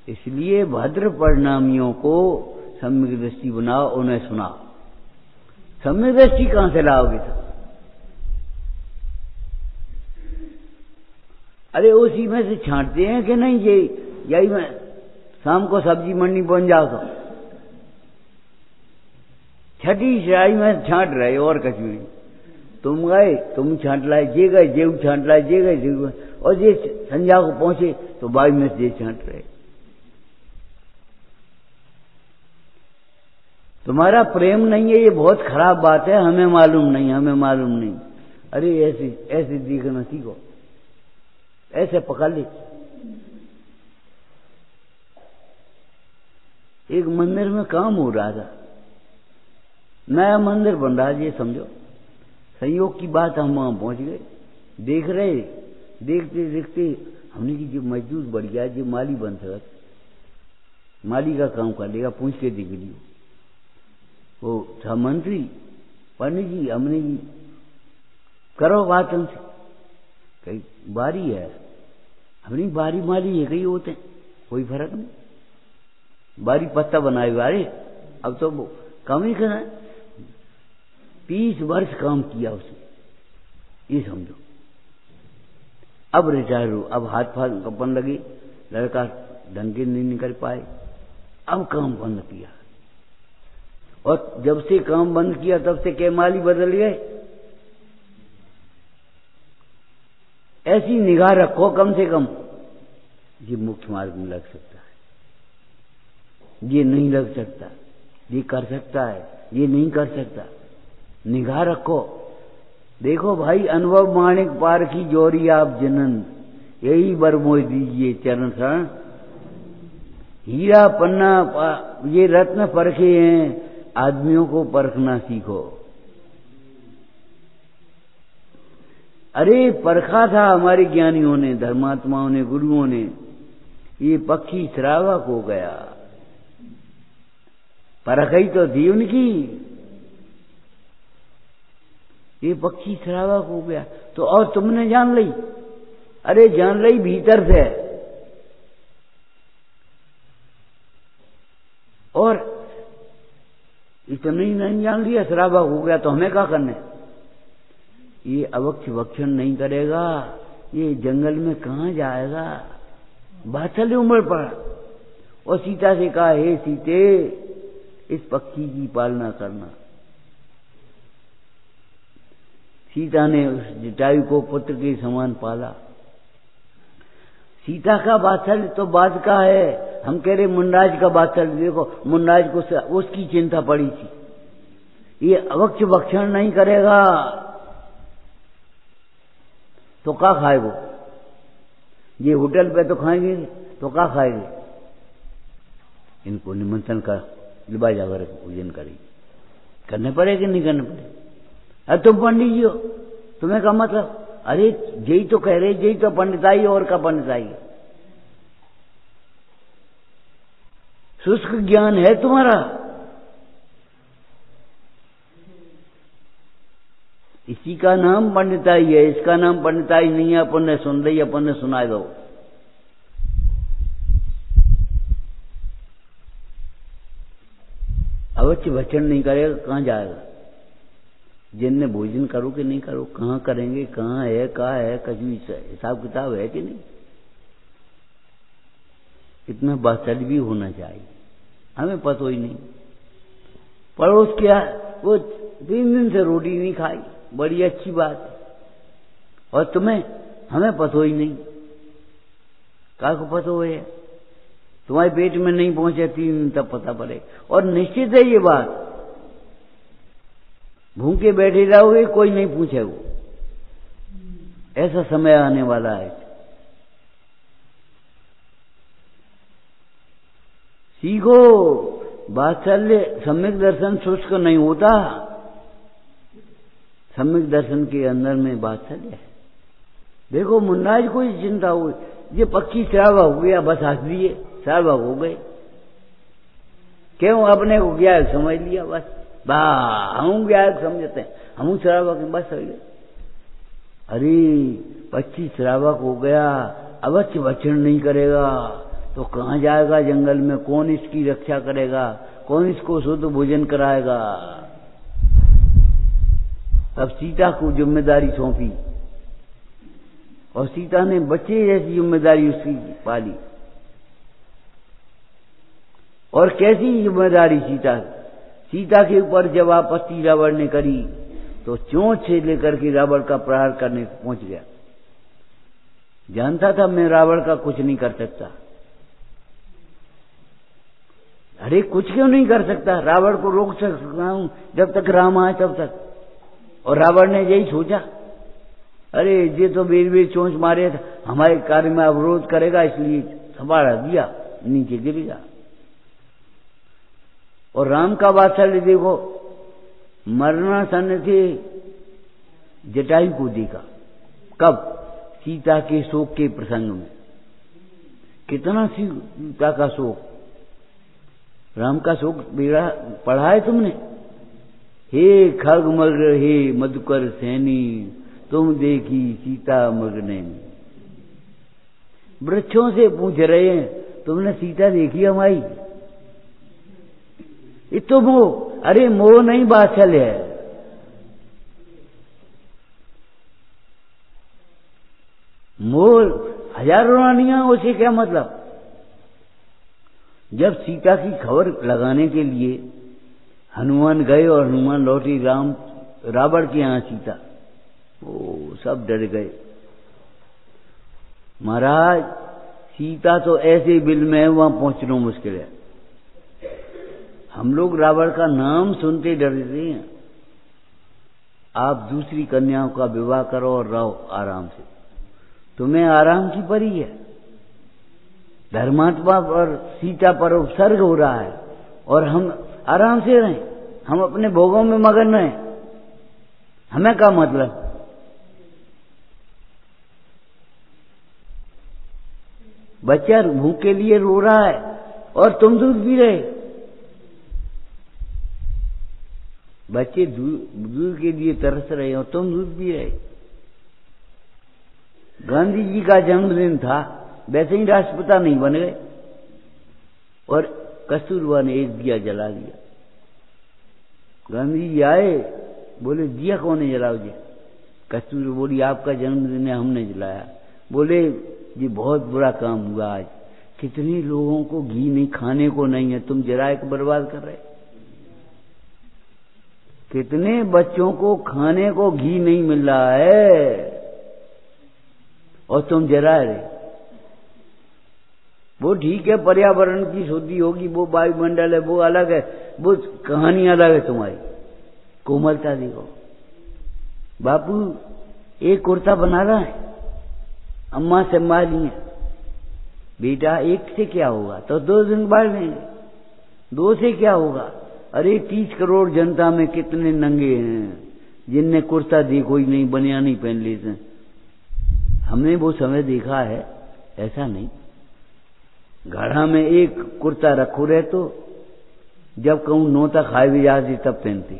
इसलिए भद्र परिणामियों को सम्यक दृष्टि बनाओ, उन्हें सुनाओ। सम्यक दृष्टि कहां से लाओगे? तो अरे उसी में से छांटते हैं कि नहीं, ये यही में शाम को सब्जी मंडी पहुंच जाओ तो छठी सिराई में छांट रहे और कुछ नहीं। तुम गए, तुम छांट लाए, जे गए जेव छांट लाए, जे गए जेव, और ये संध्या को पहुंचे तो बाई में से छांट रहे। तुम्हारा प्रेम नहीं है, ये बहुत खराब बात है। हमें मालूम नहीं, हमें मालूम नहीं। अरे ऐसे ऐसे दिखना सीखो, ऐसे पकड़ ले। एक मंदिर में काम हो रहा था, नया मंदिर बन रहा है, ये समझो। संयोग की बात, हम वहां पहुंच गए, देख रहे, देखते देखते हमने की जो मजदूर बढ़ गया, जो माली बन सकता, माली का काम कर लेगा, पूछ के देख लियो। वो था मंत्री, पंडित जी, हमने जी करो बात हमसे, कई बारी है, हमने बारी माली है, कई होते हैं, कोई फर्क नहीं। बारी पत्ता बनाए बारे, अब तो काम ही करना है। 30 वर्ष काम किया उसने, ये समझो। अब रिटायर हो, अब हाथ फाथ कपन लगी, लड़का ढंग के नहीं निकल पाए, अब काम बंद किया, और जब से काम बंद किया तब से कैमाली बदल गए। ऐसी निगाह रखो कम से कम, ये मुख्य मार्ग में लग सकता है, ये नहीं लग सकता, ये कर सकता है, ये नहीं कर सकता। निगाह रखो। देखो भाई, अनुभव माणिक पार की जोरी आप जनन, यही बर मोह दीजिए चरण शरण। हीरा पन्ना ये रत्न परखे हैं, आदमियों को परखना सीखो। अरे परखा था हमारे ज्ञानियों ने, धर्मात्माओं ने, गुरुओं ने, ये पक्षी श्रावक हो गया, परख ही तो थी उनकी, ये पक्षी श्रावक हो गया। तो और तुमने जान ली? अरे जान ली भीतर से, और इतना ही नहीं जान लिया, श्रावक हो गया, तो हमें क्या करना है? ये अवक्ष भक्षण नहीं करेगा, ये जंगल में कहां जाएगा? बात्सल्य उम्र पड़ा, और सीता से कहा, हे सीते, इस पक्षी की पालना करना। सीता ने उस जटायु को पुत्र के समान पाला। सीता का बात्सल्य तो बाद का है, हम कह रहे मुंडाज का बात्सल्य। देखो मुंडाज को उसकी चिंता पड़ी थी, ये अवक्ष भक्षण नहीं करेगा तो क्या खाए वो? ये होटल पे तो खाएंगे, तो क्या खाएंगे? इनको निमंत्रण का लिबा जाकर भोजन करेंगे, करने पड़े कि नहीं करने पड़े? अरे तुम पंडित जी हो, तुम्हें क्या मतलब? अरे यही तो कह रहे, यही तो पंडिताई, और का पंडिताई? शुष्क ज्ञान है तुम्हारा। इसी का नाम पंडिताई है, इसका नाम पंडिताई नहीं है। अपन ने सुन रही, अपन ने सुनाए दो। अवश्य भक्षण नहीं करेगा, कहां जाएगा? जिनने भोजन करो कि नहीं करो, कहां करेंगे, कहां है, कहा है, कभी हिसाब किताब है कि नहीं? इतना बात्सल्य भी होना चाहिए, हमें पता ही नहीं। पड़ोस क्या, वो 3 दिन से रोटी नहीं खाई, बड़ी अच्छी बात है, और तुम्हें, हमें पता ही नहीं। क्या को पता हो? तुम्हारे पेट में नहीं पहुंचे 3 दिन तब पता पड़े। और निश्चित है ये बात, भूखे बैठे रहोगे, कोई नहीं पूछेगा। ऐसा समय आने वाला है। सीखो, वात्सल्य सम्यक दर्शन शुष्क नहीं होता, सम्यक दर्शन के अंदर में वात्सल्य है। देखो मुन्नाज को ही चिंता हुई, ये पक्षी श्रावक हो गया, बस हंस दिए, श्रावक हो गए। क्यों? अपने को ज्ञान समझ लिया, बस हम ज्ञान समझते हैं, हम श्रावक हैं, बस हो गए। अरे पक्षी श्रावक हो गया, अवश्य भक्षण नहीं करेगा तो कहां जाएगा जंगल में? कौन इसकी रक्षा करेगा? कौन इसको शुद्ध भोजन कराएगा? तब सीता को जिम्मेदारी सौंपी, और सीता ने बच्चे जैसी जिम्मेदारी उसकी पाली। और कैसी जिम्मेदारी सीता के ऊपर जब आपत्ति रावण ने करी तो चोंच से लेकर के रावण का प्रहार करने पहुंच गया। जानता था मैं रावण का कुछ नहीं कर सकता। अरे कुछ क्यों नहीं कर सकता? रावण को रोक सकता हूं जब तक राम आए तब तक। और रावण ने यही सोचा, अरे ये तो बेर चोंच मारे था, हमारे कार्य में अवरोध करेगा, इसलिए संभाला दिया, नीचे गिर गया। और राम का वात्सल्य देखो, मरना सन थे, जटायु को देखा। कब? सीता के शोक के प्रसंग में। कितना सीता का शोक, राम का शोक बेड़ा पढ़ा है तुमने? हे खड्गमृग, हे मधुकर सैनी, तुम देखी सीता मृगनैनी। वृक्षों से पूछ रहे हैं, तुमने सीता देखी हमारी? ये तो मोह, अरे मोह नहीं वात्सल्य है। मोर हजारों रानियां, उसे क्या मतलब। जब सीता की खबर लगाने के लिए हनुमान गए और हनुमान लौटे रावण के यहां सीता, वो सब डर गए। महाराज सीता तो ऐसे बिल में है, वहां पहुंचना मुश्किल है। हम लोग रावण का नाम सुनते डरते हैं। आप दूसरी कन्याओं का विवाह करो और रहो आराम से, तुम्हें आराम की परी है। धर्मात्मा पर सीता पर उपसर्ग हो रहा है और हम आराम से रहें, हम अपने भोगों में मगन रहें, हमें क्या मतलब। बच्चा भूख के लिए रो रहा है और तुम दूध पी रहे। बच्चे दूध के लिए तरस रहे और तुम दूध पी रहे। गांधी जी का जन्मदिन था, वैसे ही राष्ट्रपिता नहीं बन गए और कस्तूरबा ने एक दिया जला दिया। गांधी जी आए, बोले दिया कौन ने जलाओ जी। कस्तूरबा बोली आपका जन्मदिन है, हमने जलाया। बोले ये बहुत बुरा काम हुआ आज, कितने लोगों को घी नहीं खाने को नहीं है, तुम जरा एक बर्बाद कर रहे। कितने बच्चों को खाने को घी नहीं मिल रहा है और तुम जरा रहे। वो ठीक है, पर्यावरण की शुद्धि होगी, वो वायुमंडल है, वो अलग है, वो कहानी अलग है। तुम्हारी कोमलता देखो। बापू एक कुर्ता बना रहा है, अम्मा से माली है, बेटा एक से क्या होगा, तो 2 दिन बाद लेंगे, 2 से क्या होगा। अरे 30 करोड़ जनता में कितने नंगे हैं जिनने कुर्ता देखो ही नहीं, बनियान नहीं पहन लेते। हमने वो समय देखा है, ऐसा नहीं। घड़ा में एक कुर्ता रखो रहे तो जब कहूं नौता खाए भी जाती तब पहनती।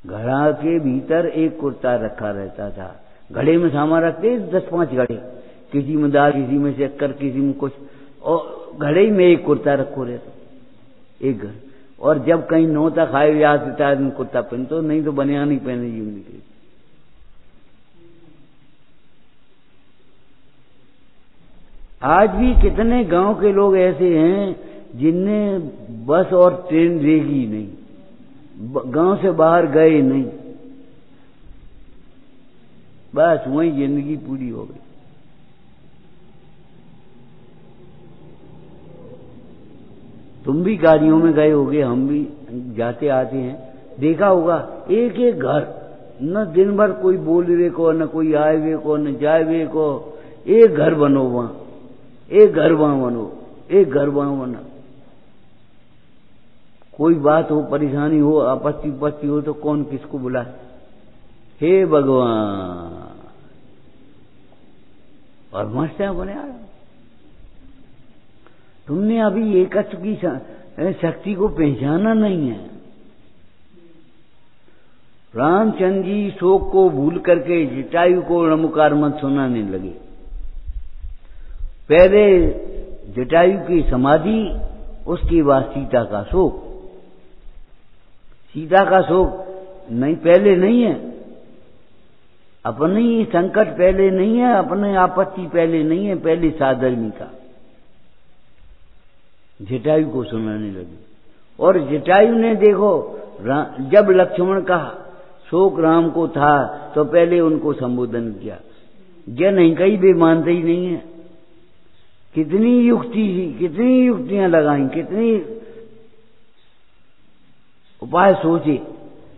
घड़ा के भीतर एक कुर्ता रखा रहता था। घड़े में सामान रखते 10-5 घड़े, किसी में दाल, किसी में शक्कर, किसी में कुछ, और घड़े में एक कुर्ता रखो रहता, एक घर। और जब कहीं नौता खाए भी जाता है कुर्ता पहन, तो नहीं तो बनियान ही पहने जिंदगी। आज भी कितने गांव के लोग ऐसे हैं जिनने बस और ट्रेन देखी नहीं, गांव से बाहर गए नहीं, बस वही जिंदगी पूरी हो गई। तुम भी गाड़ियों में गए होगे, हम भी जाते आते हैं, देखा होगा एक एक घर, न दिन भर कोई बोलवे को, न कोई आएवे को, न जाएवे को, एक घर बनो वहां, एक घर वहां बनो, एक घर वहां बना। कोई बात हो, परेशानी हो, आपत्ति हो तो कौन किसको बुलाए। हे भगवान, और मस्त है बने यार। तुमने अभी एकत्व की शक्ति को पहचाना नहीं है। रामचंद्र जी शोक को भूल करके जटायु को नमकार मत सुनाने लगे। पहले जटायु की समाधि, उसके बाद सीता का शोक। सीता का शोक नहीं, पहले नहीं है, अपनी संकट पहले नहीं है, अपने आपत्ति पहले नहीं है, पहले साधर्मी का। जटायु को सुनाने लगी। और जटायु ने देखो, जब लक्ष्मण का शोक राम को था तो पहले उनको संबोधन किया। यह नहीं कही, वे मानते ही नहीं है। कितनी युक्तियां लगाई, कितनी उपाय सोचे,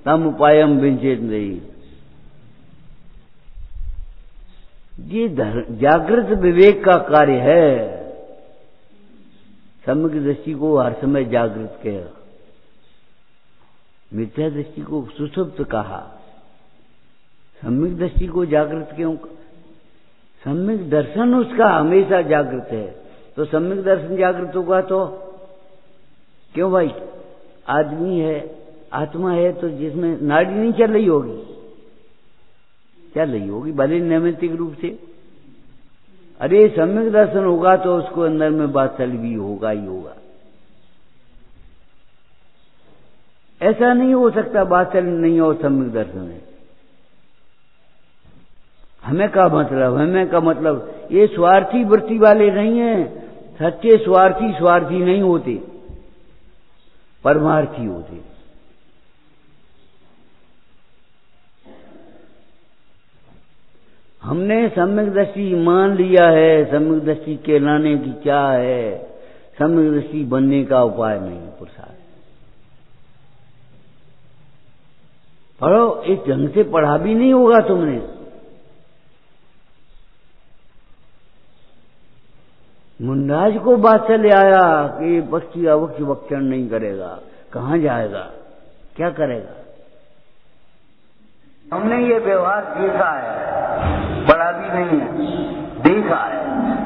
तम उपायम विंचेत नहीं। ये जागृत विवेक का कार्य है। सम्यक दृष्टि को हर समय जागृत किया, मिथ्या दृष्टि को सुषुप्त कहा। सम्यक दृष्टि को जागृत क्यों? सम्यक दर्शन उसका हमेशा जागृत है। तो सम्यक दर्शन जागृत होगा तो क्यों भाई? आदमी है, आत्मा है, तो जिसमें नाड़ी नहीं चल रही होगी, चल रही होगी भले नैमित्तिक रूप से। अरे सम्यक दर्शन होगा तो उसको अंदर में वात्सल्य भी होगा ही होगा। ऐसा नहीं हो सकता वात्सल्य नहीं हो सम्यक दर्शन है। हमें का मतलब ये स्वार्थी वृत्ति वाले नहीं हैं। सच्चे स्वार्थी नहीं होते, परमार्थी होते। हमने सम्यक दृष्टि मान लिया है। सम्यक दृष्टि कहलाने की क्या है? सम्यक दृष्टि बनने का उपाय नहीं पुरुषार्थ। पढ़ो, इस ढंग से पढ़ा भी नहीं होगा तुमने। मुंडाज को बात चले आया कि पक्षी अवक्ष भक्षण नहीं करेगा, कहां जाएगा, क्या करेगा? हमने ये व्यवहार देखा है, पढ़ा भी नहीं है, देखा है,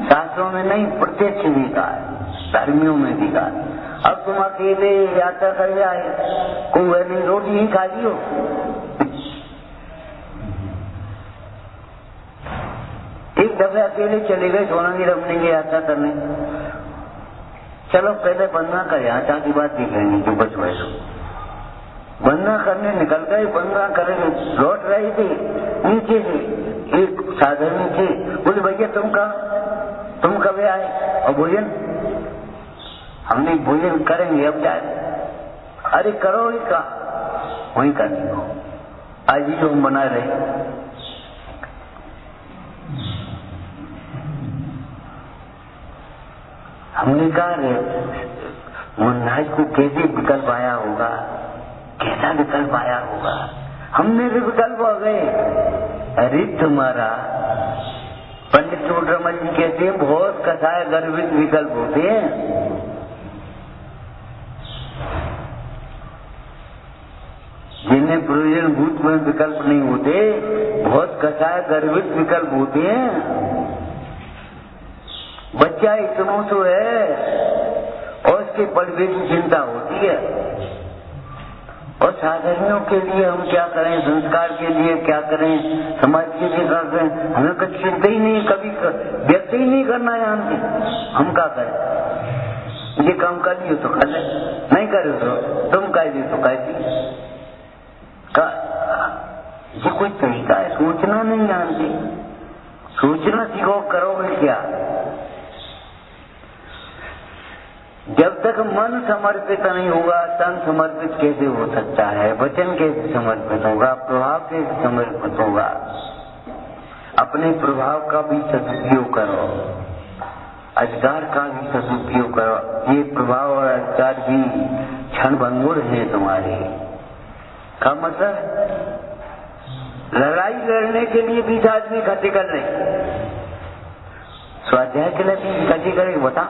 शास्त्रों में नहीं प्रत्यक्ष देखा है, धर्मियों में देखा है। अब तुम अकेले यात्रा कर आए, कोई नहीं रोटी ही खा लियो। एक दफे अकेले चले गए सोनागी रमने की यात्रा करने। चलो पहले बंदना कर, यहाँ की बात देख लेंगे जो बच गए। बंदना करने निकल गए, बंदना करे लौट रही थी, नीचे से एक साधन थी, बोले भैया तुम कब आए? और भोजन हमने भोजन करेंगे अब जाए। अरे करो ही का वही कर दो, आज ही जो हम बना रहे। हमने कहा मुन्नाज को कैसे विकल्प आया होगा, कैसा विकल्प आया होगा? हमने भी विकल्प हो गए। अरे तुम्हारा पंडित चोटरमल जी कहते हैं बहुत कसाय गर्भित विकल्प होते हैं। जिन्हें प्रयोजनभूत में विकल्प नहीं होते, बहुत कसाय गर्भित विकल्प होते हैं। बच्चा इतना तो है और उसके पढ़ने की चिंता होती है। और साधनियों के लिए हम क्या करें, संस्कार के लिए क्या करें, समाज के लिए क्या करें, हमें कुछ चिंता ही नहीं, कभी व्यक्त ही नहीं करना है हमसे। हम क्या करें? ये काम कर लियो तो कर ले, नहीं करे तो तुम कह दी तो कह दी। ये कोई तरीका है? सोचना नहीं जानते, सोचना सीखो, करोगे क्या? जब तक मन समर्पित नहीं होगा, तन समर्पित कैसे हो सकता है? वचन कैसे समर्पित होगा? प्रभाव कैसे समर्पित होगा? अपने प्रभाव का भी सदुपयोग करो, अधिकार का भी सदुपयोग करो। ये प्रभाव और अधिकार भी क्षणभंगुर है तुम्हारे। का मतलब लड़ाई लड़ने के लिए 20 आदमी इकट्ठे कर ले, स्वाध्याय के लिए भी इकट्ठे करेंगे, बता।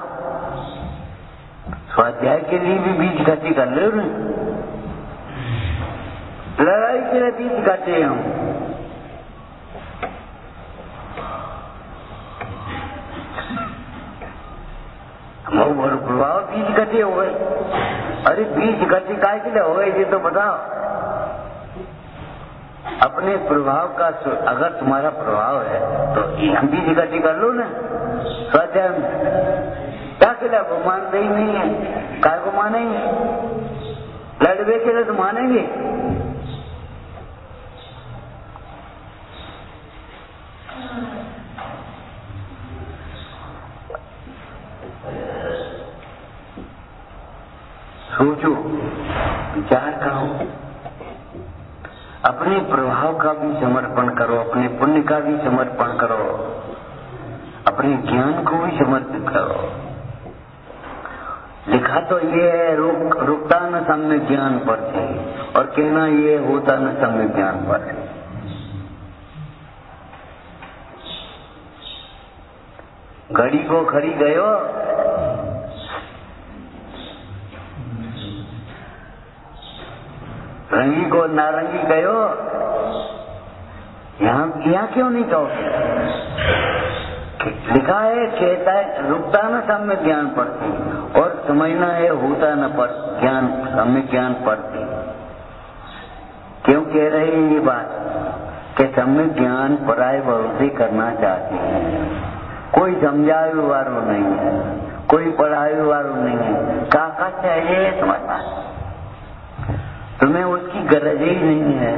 स्वाध्याय के लिए भी 20 इकट्ठे कर ले, लड़ाई के लिए 20 इकट्ठे हम। प्रभाव 20 इकट्ठे हो गए। अरे 20 इकट्ठे काय के लिए हो गए ये तो बताओ। अपने प्रभाव का, अगर तुम्हारा प्रभाव है तो हम 20 इकट्ठे कर लो ना स्वाध्याय में। क्या के लिए? वो मानते ही नहीं है, काय को मानेंगे? लड़वे के लिए तो मानेंगे। सोचो, विचार करो, अपने प्रभाव का भी समर्पण करो, अपने पुण्य का भी समर्पण करो, अपने ज्ञान को भी समर्पित करो। लिखा तो ये है रुकता न सम्य ज्ञान पर से, और कहना ये होता न सम्य ज्ञान पर से। घड़ी को खड़ी गयो, रंगी को नारंगी गयो, यहाँ क्यों नहीं कहोगे? लिखा है कहता है रुकता न सम्य ज्ञान पड़ती, और समझना है होता न पर ज्ञान, सम्य ज्ञान पड़ती। क्यों कह रहे हैं ये बात? कि सम्य ज्ञान पराय भरोसे करना चाहते हैं। कोई समझाए वालों नहीं है, कोई पढ़ाए वालों नहीं है। काका चाहिए तुम्हारे पास, तुम्हें उसकी गरज ही नहीं है।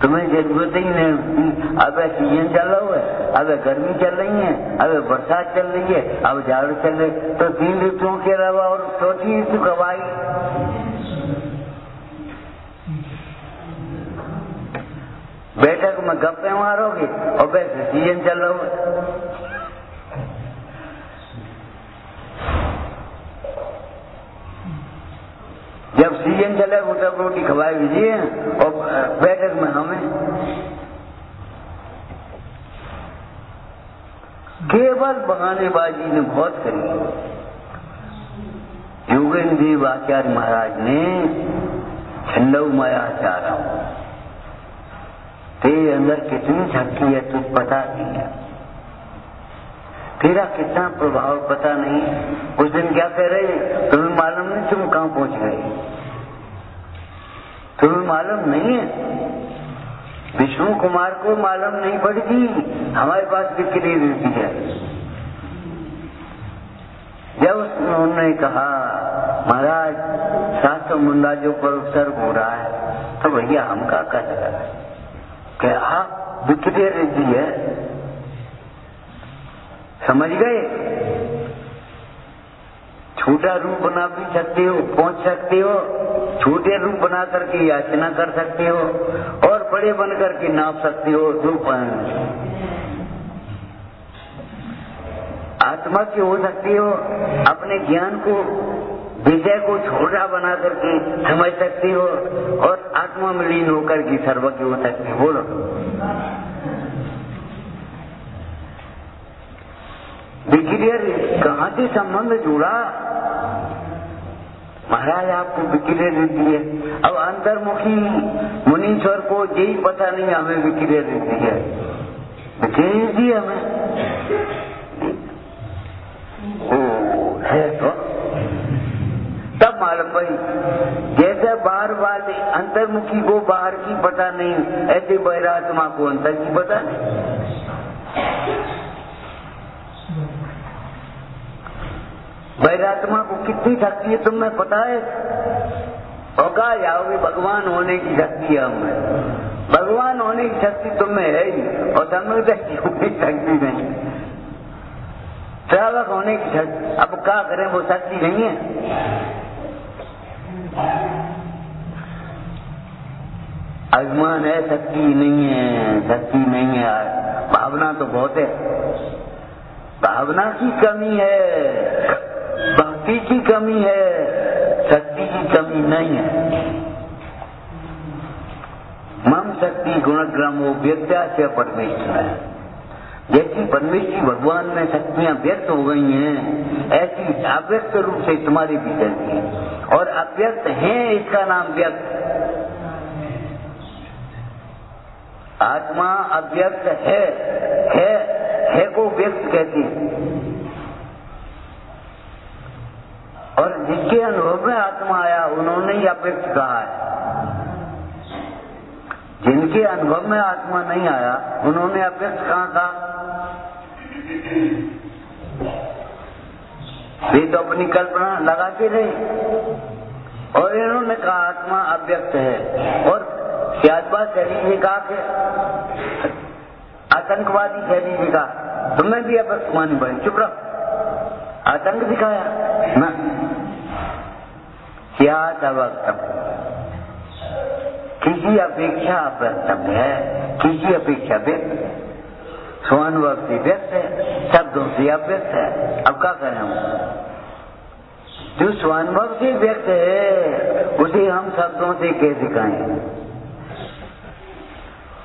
तुम्हें जरूरत ही नहीं। अब सीजन चल रहा है, अब गर्मी चल रही है, अब बरसात चल रही है, अब जाड़ चल रही, तो 3 ऋतुओं के अलावा और चौथी ऋतु कब आई? बैठक में गप्पे मारोगे और वैसे सीजन चल रहा है। जब सीजन चलेगा तब रोटी खवाई दीजिए और बैठक में हमें केवल बहानेबाजी ने बहुत करी। योगेंद्र देव आचार्य महाराज ने छंदऊ मायाचारा, तेरे अंदर कितनी शक्ति है तुझ पता नहीं है, तेरा कितना प्रभाव पता नहीं। उस दिन क्या कह रहे, तुम्हें मालूम नहीं तुम कहां पहुंच गए, तुम्हें मालूम नहीं है। विष्णु कुमार को मालूम नहीं पड़ती हमारे पास बिक्री रहती है। जब उन्होंने कहा महाराज 700 मुंडाजों पर उपसर्ग हो रहा है, तो भैया हम क्या कर रहे कि आप बिक्री रहती है, समझ गए। छोटा रूप बना भी सकते हो, पहुंच सकते हो, छोटे रूप बना करके याचना कर सकते हो और बड़े बन करके नाप सकते हो। रूप आत्मा की हो सकती हो, अपने ज्ञान को विषय को छोटा बना करके समझ सकती हो और आत्मा में लीन होकर के सर्वज्ञ हो सकती हो। बोलो विक्रियर कहां से संबंध जुड़ा? महाराज आपको विक्रियर देती है। अब अंतर्मुखी मुनीश्वर को यही पता नहीं हमें विक्रियर देती है, विक्रियर दी हमें ओ है तो तब मालूम भाई। जैसे बाहर वाले अंतर्मुखी को बाहर की पता नहीं, ऐसे बहिरात्मा को अंतर की पता नहीं। बहिरात्मा को कितनी शक्ति है तुम्हें पता है? और कहा जाओगे भगवान होने की शक्ति है हमें। भगवान होने की शक्ति तुम्हें है ही, और समझते होने की शक्ति नहीं, श्रावक होने की शक्ति। अब क्या करें, वो शक्ति नहीं है। अभिमान है, शक्ति नहीं है, शक्ति नहीं है। भावना तो बहुत है, भावना की कमी है, भक्ति की कमी है, शक्ति की कमी नहीं है। मम शक्ति गुणग्रामो व्यत्यास्य परमेश्वर है। जैसी परमेश्वरी भगवान में शक्तियां व्यक्त हो गई हैं, ऐसी अव्यक्त रूप से तुम्हारे भीतर की, और अव्यक्त है इसका नाम व्यक्त। आत्मा अव्यक्त है को व्यक्त कहती है। और जिसके अनुभव में आत्मा आया उन्होंने ही अव्यक्त कहा है। जिनके अनुभव में आत्मा नहीं आया उन्होंने अव्यक्त कहाँ कहा? वे तो अपनी कल्पना लगाते रहे, और इन्होंने कहा आत्मा अव्यक्त है। और त्यागबाद शरीर से कहा के आतंकवादी शरीर से कहा तुम्हें भी अव्यक्त मानी पड़ी, चुप रहो। आतंक दिखाया ना, क्या अवक्तव्य, किसी अपेक्षा अवक्तव्य है, किसी अपेक्षा व्यक्त, स्वानुभव से व्यक्त है, शब्दों से अव्यक्त है। अब क्या करें हम? जो स्वानुभव से व्यक्त है उसे हम शब्दों से कैसे कहें?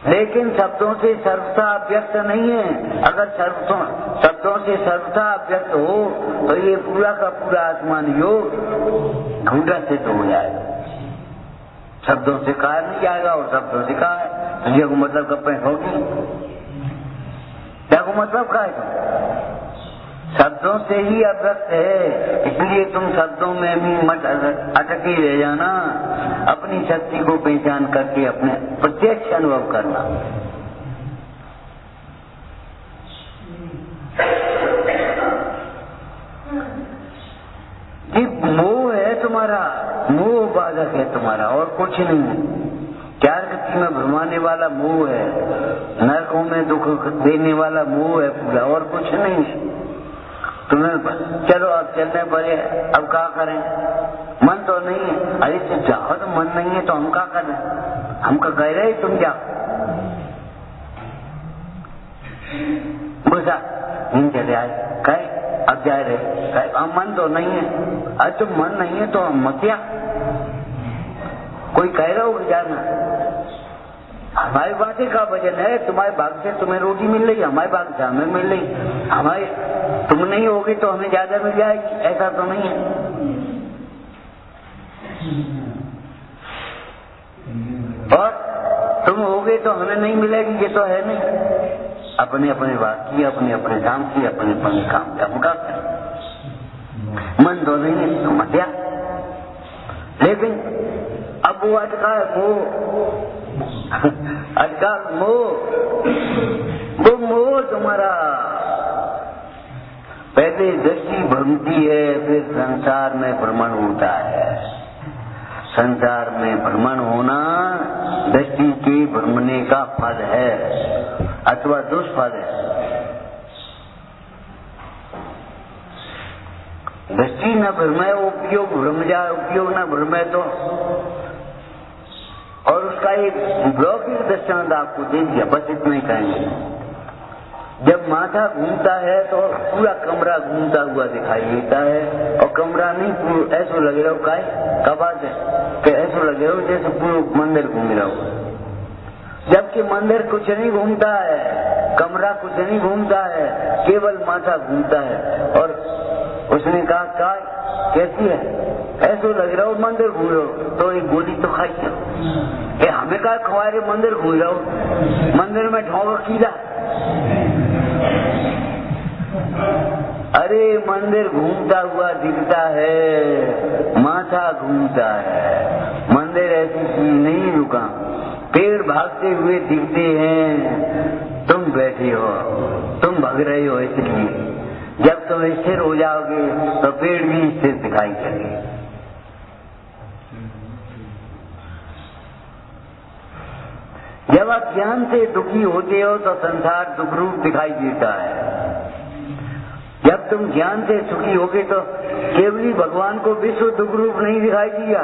लेकिन शब्दों से सर्वथा अव्यक्त नहीं है। अगर शब्दों से सर्वथा अव्यक्त हो तो ये पूरा का पूरा आत्मान योग झूठा सिद्ध हो जाएगा। शब्दों से कहा नहीं जाएगा, और शब्दों से कहा है तो ये को मतलब गप्पे होगी, क्या को मतलब कहा है? शब्दों से ही अव्यक्त है, इसलिए तुम शब्दों में भी मत अटके रह जाना। अपनी शक्ति को पहचान करके अपने प्रत्यक्ष अनुभव करना। ये मोह है तुम्हारा, मोह बाधक है तुम्हारा, और कुछ नहीं है। चार गति में भरमाने वाला मोह है, नरकों में दुख देने वाला मोह है पूरा, और कुछ नहीं। तुम्हें चलो अब चलने पड़े, अब क्या करें, मन तो नहीं है। अरे तो जाओ, तो मन नहीं है तो हम क्या करें, हमको कह रहे तुम जाओ। गुस्सा नहीं चले आए, कहे अब जा रहे, कहे अब मन तो नहीं है। अरे तो मन नहीं है तो हम मत क्या, कोई कह रहा हो जाना, हमारी बातें का वजन है, तुम्हारे भाग से तुम्हें रोटी मिल रही, हमारे भाग से हमें मिल रही, हमारे तुम नहीं होगी तो हमें ज्यादा मिल जाएगी, ऐसा तो नहीं है। और तुम होगे तो हमें नहीं मिलेगी, ये तो है नहीं। अपने अपने बात की, अपने अपने काम की, अपने अपने काम का मुकाबला, मन तो नहीं है तो मध्या। लेकिन अब वो अटका वो मोह तुम्हारा पहले दृष्टि भ्रमती है, फिर संसार में भ्रमण होता है। संसार में भ्रमण होना दृष्टि के भ्रमणे का फल है अथवा दुष्फल है। दृष्टि न भ्रमे उपयोग भ्रम जाए, उपयोग न भ्रमे तो। और उसका एक लौकिक दृष्टांत आपको दे दिया, बस इतना ही कहेंगे। जब माथा घूमता है तो पूरा कमरा घूमता हुआ दिखाई देता है, और कमरा नहीं ऐसा लग रहा हो, का बात है कि ऐसा लग रहा हो जैसे पूरा मंदिर घूम रहा हो, जबकि मंदिर कुछ नहीं घूमता है, कमरा कुछ नहीं घूमता है, केवल माथा घूमता है। और उसने कहा कैसी है, ऐसा लग रहा हो मंदिर घूम रहे हो, तो एक गोली तो खाई। हमें कहा खवा रहे मंदिर घूम रहा हो, मंदिर में ढोंगा कीड़ा। अरे मंदिर घूमता हुआ दिखता है, माथा घूमता है, मंदिर ऐसी चीज नहीं रुका। पेड़ भागते हुए दिखते हैं, तुम बैठे हो, तुम भाग रहे हो, इसलिए जब तुम स्थिर हो जाओगे तो पेड़ भी स्थिर दिखाई देंगे। जब आप ज्ञान से दुखी होते हो तो संसार दुख रूप दिखाई देता है। जब तुम ज्ञान से सुखी होगे तो केवली भगवान को विश्व दुख रूप नहीं दिखाई दिया।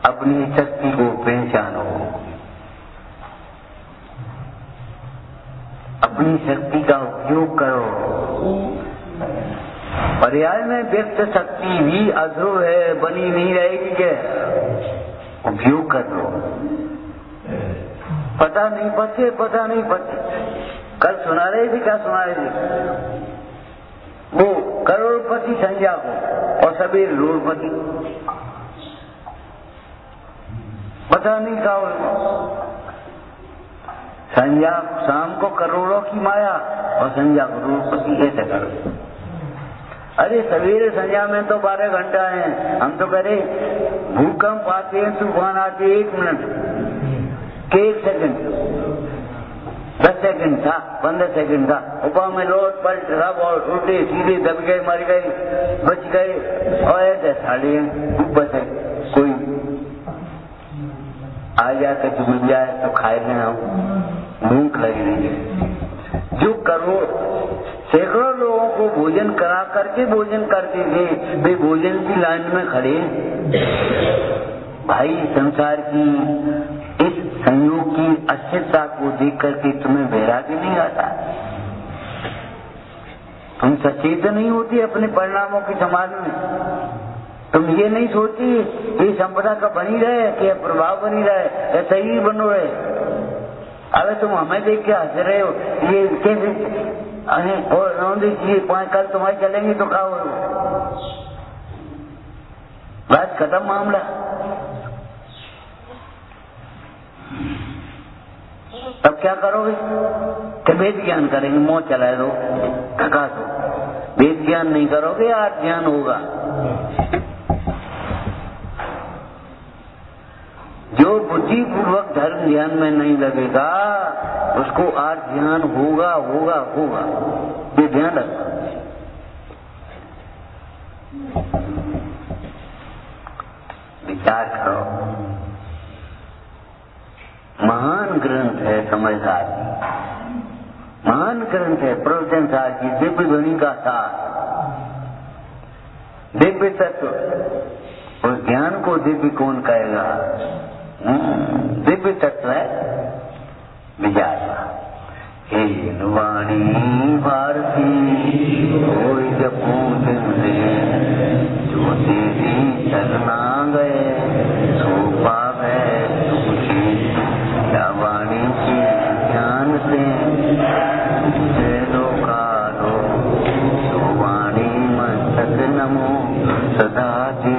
अपनी शक्ति को पहचानो, अपनी शक्ति का उपयोग करो। पर्याय में व्यक्त शक्ति भी अध्रुव है, बनी नहीं रहेगी, क्या उपयोग कर लो। पता नहीं पते कल सुना रहे थे, क्या सुना रहे थे, वो करोड़पति संज्ञा को और सभी रोड़पति, पता नहीं क्या हो। संज्ञा शाम को करोड़ों की माया और संज्ञा को रोड़पति, ऐसे करो। अरे सवेरे संज्ञा में तो 12 घंटा है, हम तो करे भूकंप आते हैं, तूफान आते 1 मिनट के 1 सेकंड, 10 सेकंड था, 15 सेकंड था, ऊपर में लोट पलट सब और उल्टे सीधे दब गए, मर गए, बच गए। और ऐसे साढ़े ऊपर से कोई आ जाकर जो मिल जाए तो खाए लेना, भूख लगी नहीं है। जो करो सैकड़ों लोगों को भोजन करा करके भोजन करते थे, वे भोजन की लाइन में खड़े। भाई संसार की इस संयोग की अस्थिरता को देख करके तुम्हें वैराग्य नहीं आता? तुम सचेत नहीं होती अपने परिणामों के समाज में? तुम ये नहीं सोचती ये संपदा का बनी रहे कि प्रभाव बनी रहे या सही बनो रहे? अरे तुम हमें देख के हंस रहे हो, ये कैसे? और रौंदी जी 5 कल तुम्हारे चलेंगे तो क्या हो, बस खत्म मामला। तब क्या करोगे? कि वेद ज्ञान करेंगे, मौत चलाए दो, थका दो। वेद ज्ञान नहीं करोगे, आर्थ ज्ञान होगा। जो बुद्धि पूर्वक धर्म ध्यान में नहीं लगेगा उसको आर्थ ध्यान होगा होगा होगा, ये ध्यान रखना। विचार करो, महान ग्रंथ है समझदार, महान ग्रंथ है प्रवचन सार की दिव्य ध्वनि का सार, दिव्य तत्व। उस ज्ञान को दिव्य कौन कहेगा? दिव्य तत्व है विचार। हे वाणी भारती कोई जब पूछे जो तेरी शरणा गए सो पावे तुझे, क्या वाणी के ज्ञान से लोका लो, तो वाणी मस्तक नमो सदा जी